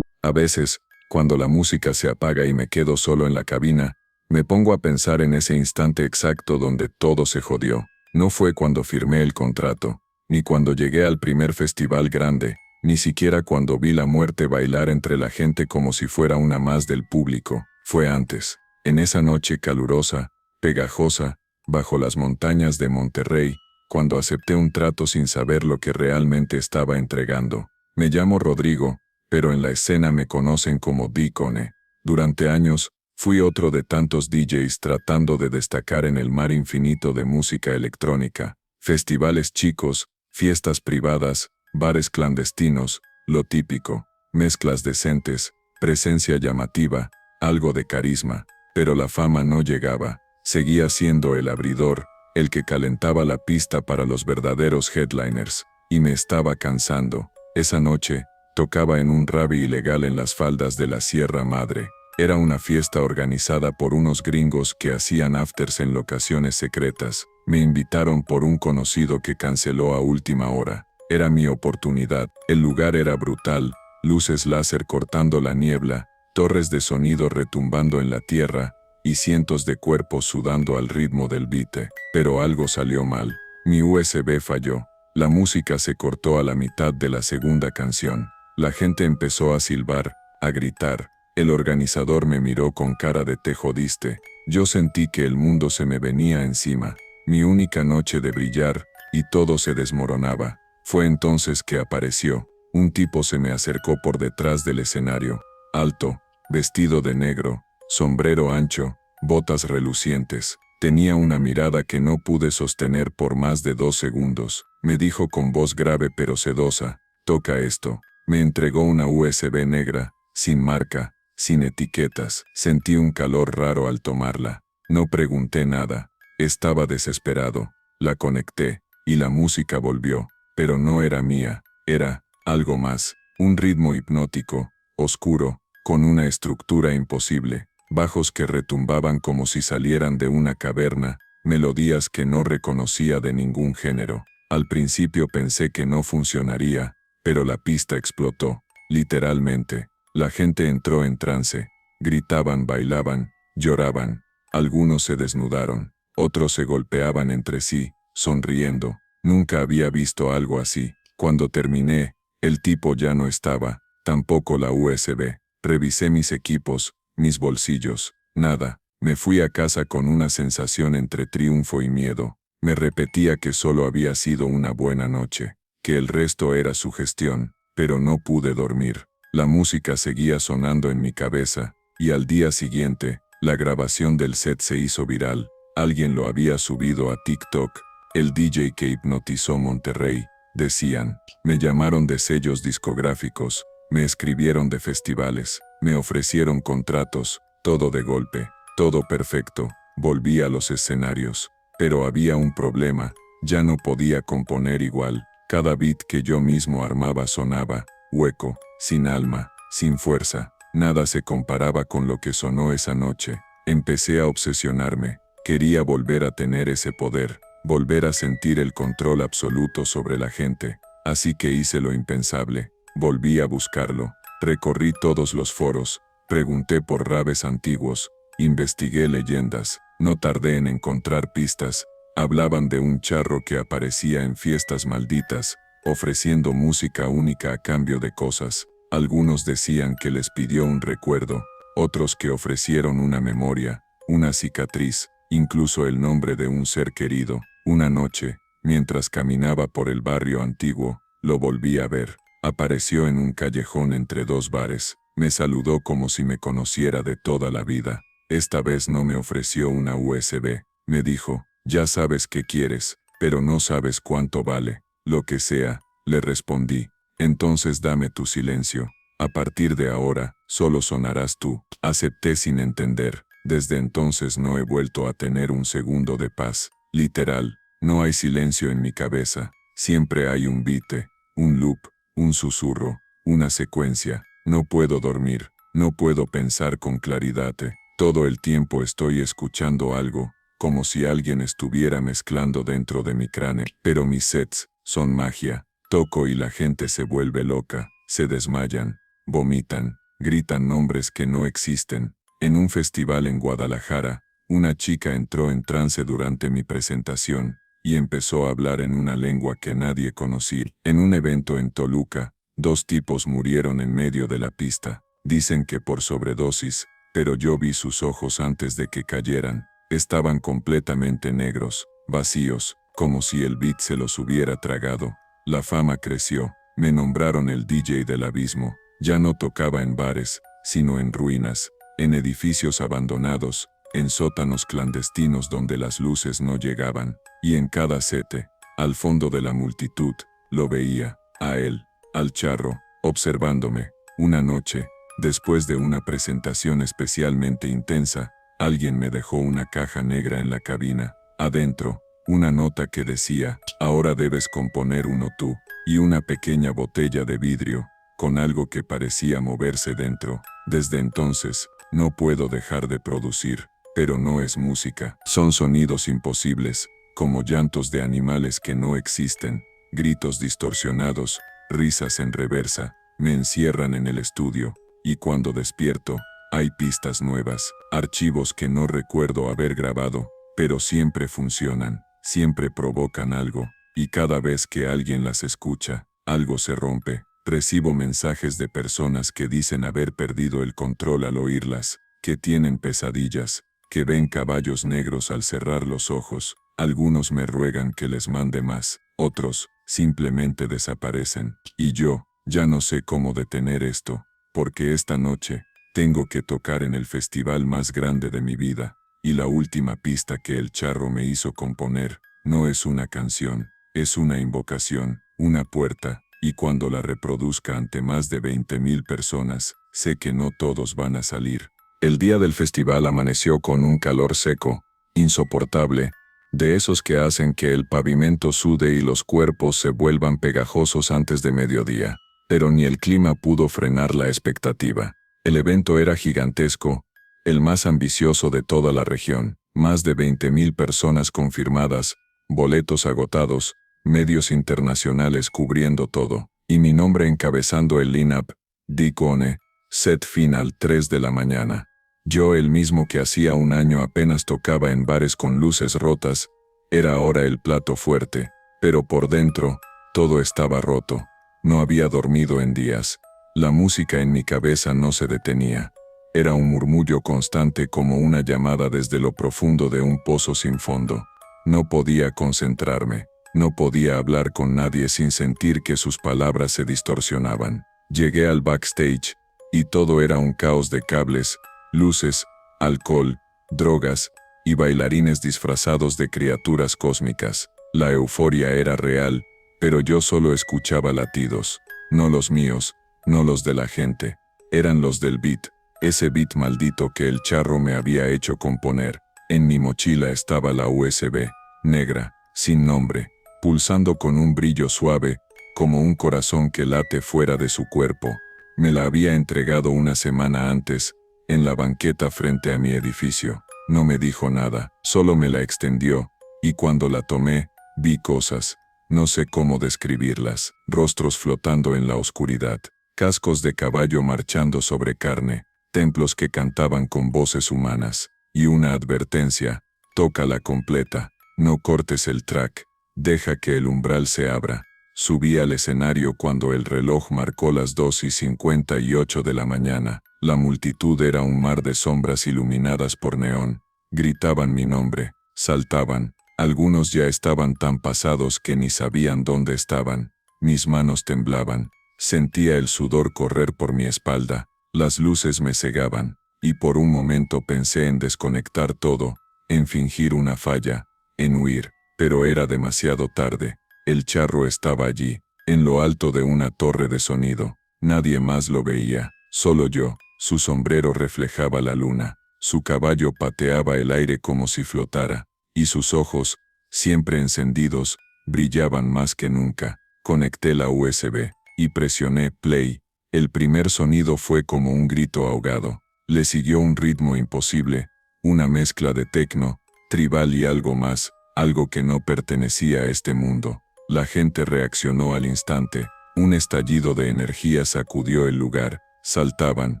A veces, cuando la música se apaga y me quedo solo en la cabina, me pongo a pensar en ese instante exacto donde todo se jodió. No fue cuando firmé el contrato, ni cuando llegué al primer festival grande, ni siquiera cuando vi la muerte bailar entre la gente como si fuera una más del público. Fue antes, en esa noche calurosa, pegajosa, bajo las montañas de Monterrey, cuando acepté un trato sin saber lo que realmente estaba entregando. Me llamo Rodrigo, pero en la escena me conocen como D-Cone. Durante años, fui otro de tantos DJs tratando de destacar en el mar infinito de música electrónica. Festivales chicos, fiestas privadas, bares clandestinos, lo típico. mezclas decentes, presencia llamativa, algo de carisma, pero la fama no llegaba. Seguía siendo el abridor, el que calentaba la pista para los verdaderos headliners, y me estaba cansando. Esa noche, tocaba en un rave ilegal en las faldas de la Sierra Madre. Era una fiesta organizada por unos gringos que hacían afters en locaciones secretas. Me invitaron por un conocido que canceló a última hora. Era mi oportunidad. El lugar era brutal, luces láser cortando la niebla, torres de sonido retumbando en la tierra, y cientos de cuerpos sudando al ritmo del beat. Pero algo salió mal. Mi USB falló. La música se cortó a la mitad de la segunda canción. La gente empezó a silbar, a gritar. El organizador me miró con cara de "te jodiste". Yo sentí que el mundo se me venía encima. Mi única noche de brillar, y todo se desmoronaba. Fue entonces que apareció. Un tipo se me acercó por detrás del escenario. Alto, vestido de negro, sombrero ancho, botas relucientes. Tenía una mirada que no pude sostener por más de 2 segundos. Me dijo con voz grave pero sedosa: "Toca esto". Me entregó una USB negra, sin marca, sin etiquetas. Sentí un calor raro al tomarla. No pregunté nada. Estaba desesperado. La conecté, y la música volvió. Pero no era mía. Era algo más. Un ritmo hipnótico, oscuro, con una estructura imposible. Bajos que retumbaban como si salieran de una caverna. Melodías que no reconocía de ningún género. Al principio pensé que no funcionaría, pero la pista explotó. Literalmente. La gente entró en trance. Gritaban, bailaban, lloraban. Algunos se desnudaron. Otros se golpeaban entre sí, sonriendo. Nunca había visto algo así. Cuando terminé, el tipo ya no estaba. Tampoco la USB. Revisé mis equipos, mis bolsillos. Nada. Me fui a casa con una sensación entre triunfo y miedo. Me repetía que solo había sido una buena noche, que el resto era sugestión, pero no pude dormir. La música seguía sonando en mi cabeza, y al día siguiente, la grabación del set se hizo viral. Alguien lo había subido a TikTok. El DJ que hipnotizó Monterrey, decían. Me llamaron de sellos discográficos, me escribieron de festivales, me ofrecieron contratos, todo de golpe, todo perfecto. Volví a los escenarios. Pero había un problema, ya no podía componer igual. Cada beat que yo mismo armaba sonaba hueco, sin alma, sin fuerza. Nada se comparaba con lo que sonó esa noche. Empecé a obsesionarme. Quería volver a tener ese poder, volver a sentir el control absoluto sobre la gente. Así que hice lo impensable. Volví a buscarlo. Recorrí todos los foros. Pregunté por raves antiguos. Investigué leyendas. No tardé en encontrar pistas. Hablaban de un charro que aparecía en fiestas malditas, ofreciendo música única a cambio de cosas. Algunos decían que les pidió un recuerdo, otros que ofrecieron una memoria, una cicatriz, incluso el nombre de un ser querido. Una noche, mientras caminaba por el barrio antiguo, lo volví a ver. Apareció en un callejón entre 2 bares. Me saludó como si me conociera de toda la vida. Esta vez no me ofreció una USB. Me dijo: "Ya sabes qué quieres, pero no sabes cuánto vale". "Lo que sea", le respondí. "Entonces dame tu silencio. A partir de ahora, solo sonarás tú". Acepté sin entender. Desde entonces no he vuelto a tener un segundo de paz. Literal, no hay silencio en mi cabeza. Siempre hay un beat, un loop, un susurro, una secuencia. No puedo dormir, no puedo pensar con claridad. Todo el tiempo estoy escuchando algo, como si alguien estuviera mezclando dentro de mi cráneo. Pero mis sets son magia. Toco y la gente se vuelve loca, se desmayan, vomitan, gritan nombres que no existen. En un festival en Guadalajara, una chica entró en trance durante mi presentación, y empezó a hablar en una lengua que nadie conocía. En un evento en Toluca, 2 tipos murieron en medio de la pista. Dicen que por sobredosis, pero yo vi sus ojos antes de que cayeran. Estaban completamente negros, vacíos, como si el beat se los hubiera tragado. La fama creció. Me nombraron el DJ del abismo. Ya no tocaba en bares, sino en ruinas, en edificios abandonados, en sótanos clandestinos donde las luces no llegaban. Y en cada sete, al fondo de la multitud, lo veía, a él, al charro, observándome. Una noche, después de una presentación especialmente intensa, alguien me dejó una caja negra en la cabina. Adentro, una nota que decía, ahora debes componer uno tú, y una pequeña botella de vidrio, con algo que parecía moverse dentro. Desde entonces, no puedo dejar de producir, pero no es música. Son sonidos imposibles, como llantos de animales que no existen, gritos distorsionados, risas en reversa. Me encierran en el estudio, y cuando despierto, hay pistas nuevas, archivos que no recuerdo haber grabado, pero siempre funcionan, siempre provocan algo, y cada vez que alguien las escucha, algo se rompe. Recibo mensajes de personas que dicen haber perdido el control al oírlas, que tienen pesadillas, que ven caballos negros al cerrar los ojos. Algunos me ruegan que les mande más, otros simplemente desaparecen. Y yo, ya no sé cómo detener esto, porque esta noche tengo que tocar en el festival más grande de mi vida, y la última pista que el charro me hizo componer no es una canción, es una invocación, una puerta, y cuando la reproduzca ante más de 20,000 personas, sé que no todos van a salir. El día del festival amaneció con un calor seco, insoportable, de esos que hacen que el pavimento sude y los cuerpos se vuelvan pegajosos antes de mediodía. Pero ni el clima pudo frenar la expectativa. El evento era gigantesco, el más ambicioso de toda la región, más de 20,000 personas confirmadas, boletos agotados, medios internacionales cubriendo todo, y mi nombre encabezando el line-up. Dick One, set final 3 de la mañana. Yo, el mismo que hacía un año apenas tocaba en bares con luces rotas, era ahora el plato fuerte, pero por dentro, todo estaba roto. No había dormido en días. La música en mi cabeza no se detenía. Era un murmullo constante como una llamada desde lo profundo de un pozo sin fondo. No podía concentrarme. No podía hablar con nadie sin sentir que sus palabras se distorsionaban. Llegué al backstage, y todo era un caos de cables, luces, alcohol, drogas, y bailarines disfrazados de criaturas cósmicas. La euforia era real, pero yo solo escuchaba latidos. No los míos, no los de la gente. Eran los del beat, ese beat maldito que el charro me había hecho componer. En mi mochila estaba la USB, negra, sin nombre, pulsando con un brillo suave, como un corazón que late fuera de su cuerpo. Me la había entregado una semana antes, en la banqueta frente a mi edificio. No me dijo nada, solo me la extendió, y cuando la tomé, vi cosas. No sé cómo describirlas. Rostros flotando en la oscuridad, cascos de caballo marchando sobre carne, templos que cantaban con voces humanas, y una advertencia: tócala completa, no cortes el track, deja que el umbral se abra. Subí al escenario cuando el reloj marcó las 2:58 de la mañana. La multitud era un mar de sombras iluminadas por neón. Gritaban mi nombre, saltaban. Algunos ya estaban tan pasados que ni sabían dónde estaban. Mis manos temblaban. Sentía el sudor correr por mi espalda. Las luces me cegaban, y por un momento pensé en desconectar todo, en fingir una falla, en huir, pero era demasiado tarde. El charro estaba allí, en lo alto de una torre de sonido. Nadie más lo veía, solo yo. Su sombrero reflejaba la luna, su caballo pateaba el aire como si flotara, y sus ojos, siempre encendidos, brillaban más que nunca. Conecté la USB, y presioné play. El primer sonido fue como un grito ahogado. Le siguió un ritmo imposible, una mezcla de techno, tribal y algo más, algo que no pertenecía a este mundo. La gente reaccionó al instante. Un estallido de energía sacudió el lugar. Saltaban,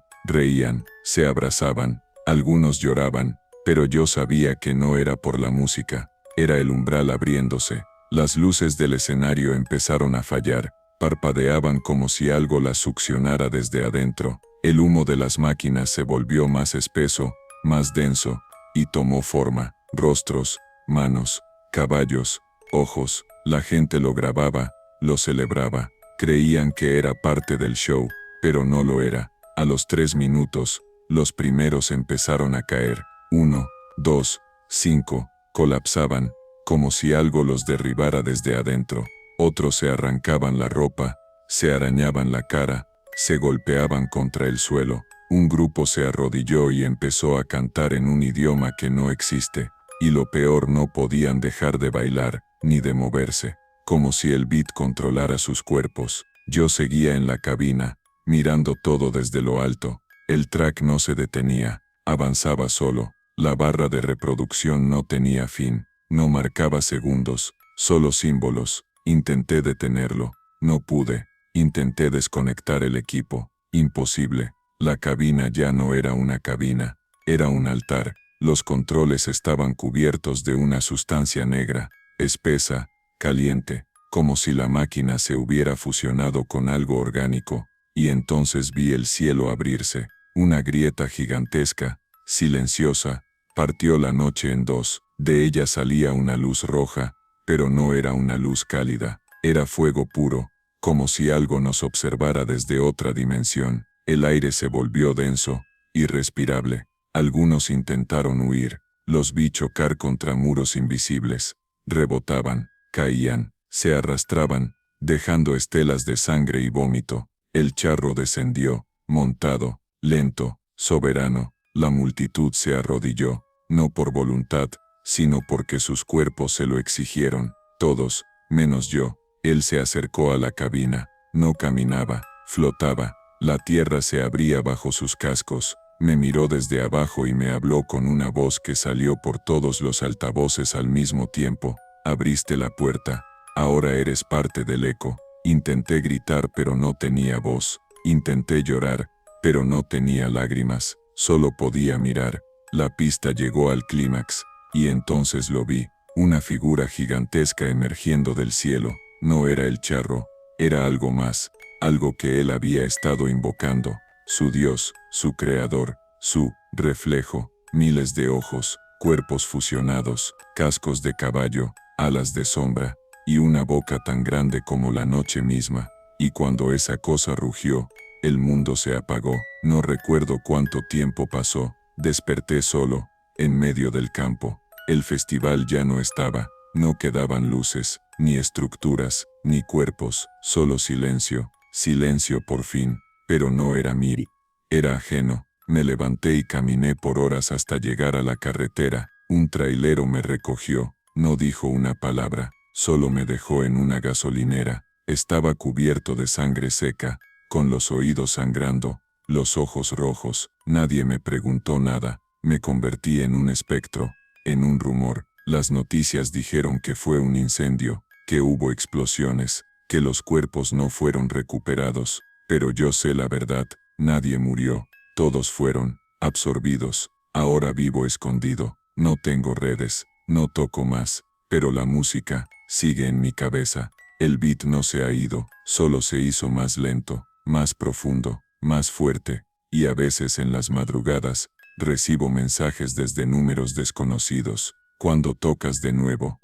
reían, se abrazaban, algunos lloraban, pero yo sabía que no era por la música, era el umbral abriéndose. Las luces del escenario empezaron a fallar, parpadeaban como si algo las succionara desde adentro. El humo de las máquinas se volvió más espeso, más denso, y tomó forma. Rostros, manos, caballos, ojos. La gente lo grababa, lo celebraba. Creían que era parte del show, pero no lo era. A los 3 minutos, los primeros empezaron a caer. 1, 2, 5, colapsaban, como si algo los derribara desde adentro. Otros se arrancaban la ropa, se arañaban la cara, se golpeaban contra el suelo. Un grupo se arrodilló y empezó a cantar en un idioma que no existe. Y lo peor, no podían dejar de bailar, ni de moverse, como si el beat controlara sus cuerpos. Yo seguía en la cabina, mirando todo desde lo alto. El track no se detenía, avanzaba solo. La barra de reproducción no tenía fin, no marcaba segundos, solo símbolos. Intenté detenerlo, no pude. Intenté desconectar el equipo, imposible. La cabina ya no era una cabina, era un altar. Los controles estaban cubiertos de una sustancia negra, espesa, caliente, como si la máquina se hubiera fusionado con algo orgánico, y entonces vi el cielo abrirse. Una grieta gigantesca, silenciosa, partió la noche en dos. De ella salía una luz roja, pero no era una luz cálida, era fuego puro, como si algo nos observara desde otra dimensión. El aire se volvió denso, irrespirable. Algunos intentaron huir, los vi chocar contra muros invisibles. Rebotaban, caían, se arrastraban, dejando estelas de sangre y vómito. El charro descendió, montado, lento, soberano. La multitud se arrodilló, no por voluntad, sino porque sus cuerpos se lo exigieron. Todos, menos yo. Él se acercó a la cabina, no caminaba, flotaba. La tierra se abría bajo sus cascos. Me miró desde abajo y me habló con una voz que salió por todos los altavoces al mismo tiempo. Abriste la puerta, ahora eres parte del eco. Intenté gritar pero no tenía voz. Intenté llorar, pero no tenía lágrimas. Solo podía mirar. La pista llegó al clímax, y entonces lo vi. Una figura gigantesca emergiendo del cielo. No era el charro, era algo más. Algo que él había estado invocando. Su Dios, su creador, su reflejo. Miles de ojos, cuerpos fusionados, cascos de caballo, alas de sombra, y una boca tan grande como la noche misma. Y cuando esa cosa rugió, el mundo se apagó. No recuerdo cuánto tiempo pasó. Desperté solo, en medio del campo. El festival ya no estaba. No quedaban luces, ni estructuras, ni cuerpos, solo silencio. Silencio por fin, pero no era mío. Era ajeno. Me levanté y caminé por horas hasta llegar a la carretera. Un trailero me recogió. No dijo una palabra, solo me dejó en una gasolinera. Estaba cubierto de sangre seca, con los oídos sangrando, los ojos rojos. Nadie me preguntó nada. Me convertí en un espectro, en un rumor. Las noticias dijeron que fue un incendio, que hubo explosiones, que los cuerpos no fueron recuperados. Pero yo sé la verdad, nadie murió, todos fueron absorbidos. Ahora vivo escondido, no tengo redes, no toco más, pero la música sigue en mi cabeza. El beat no se ha ido, solo se hizo más lento, más profundo, más fuerte, y a veces en las madrugadas, recibo mensajes desde números desconocidos. Cuando tocas de nuevo,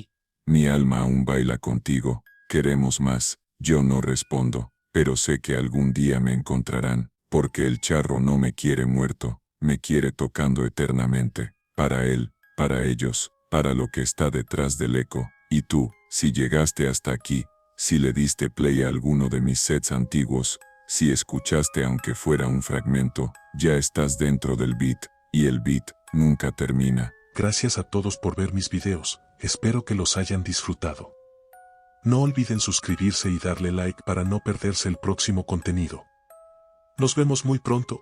mi alma aún baila contigo, queremos más. Yo no respondo, pero sé que algún día me encontrarán, porque el charro no me quiere muerto, me quiere tocando eternamente, para él, para ellos, para lo que está detrás del eco. Y tú, si llegaste hasta aquí, si le diste play a alguno de mis sets antiguos, si escuchaste aunque fuera un fragmento, ya estás dentro del beat, y el beat nunca termina. Gracias a todos por ver mis videos, espero que los hayan disfrutado. No olviden suscribirse y darle like para no perderse el próximo contenido. Nos vemos muy pronto.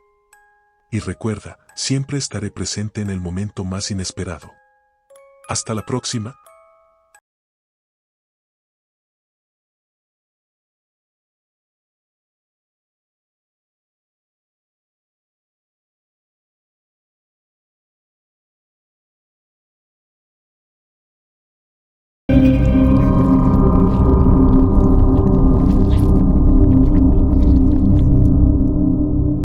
Y recuerda, siempre estaré presente en el momento más inesperado. Hasta la próxima.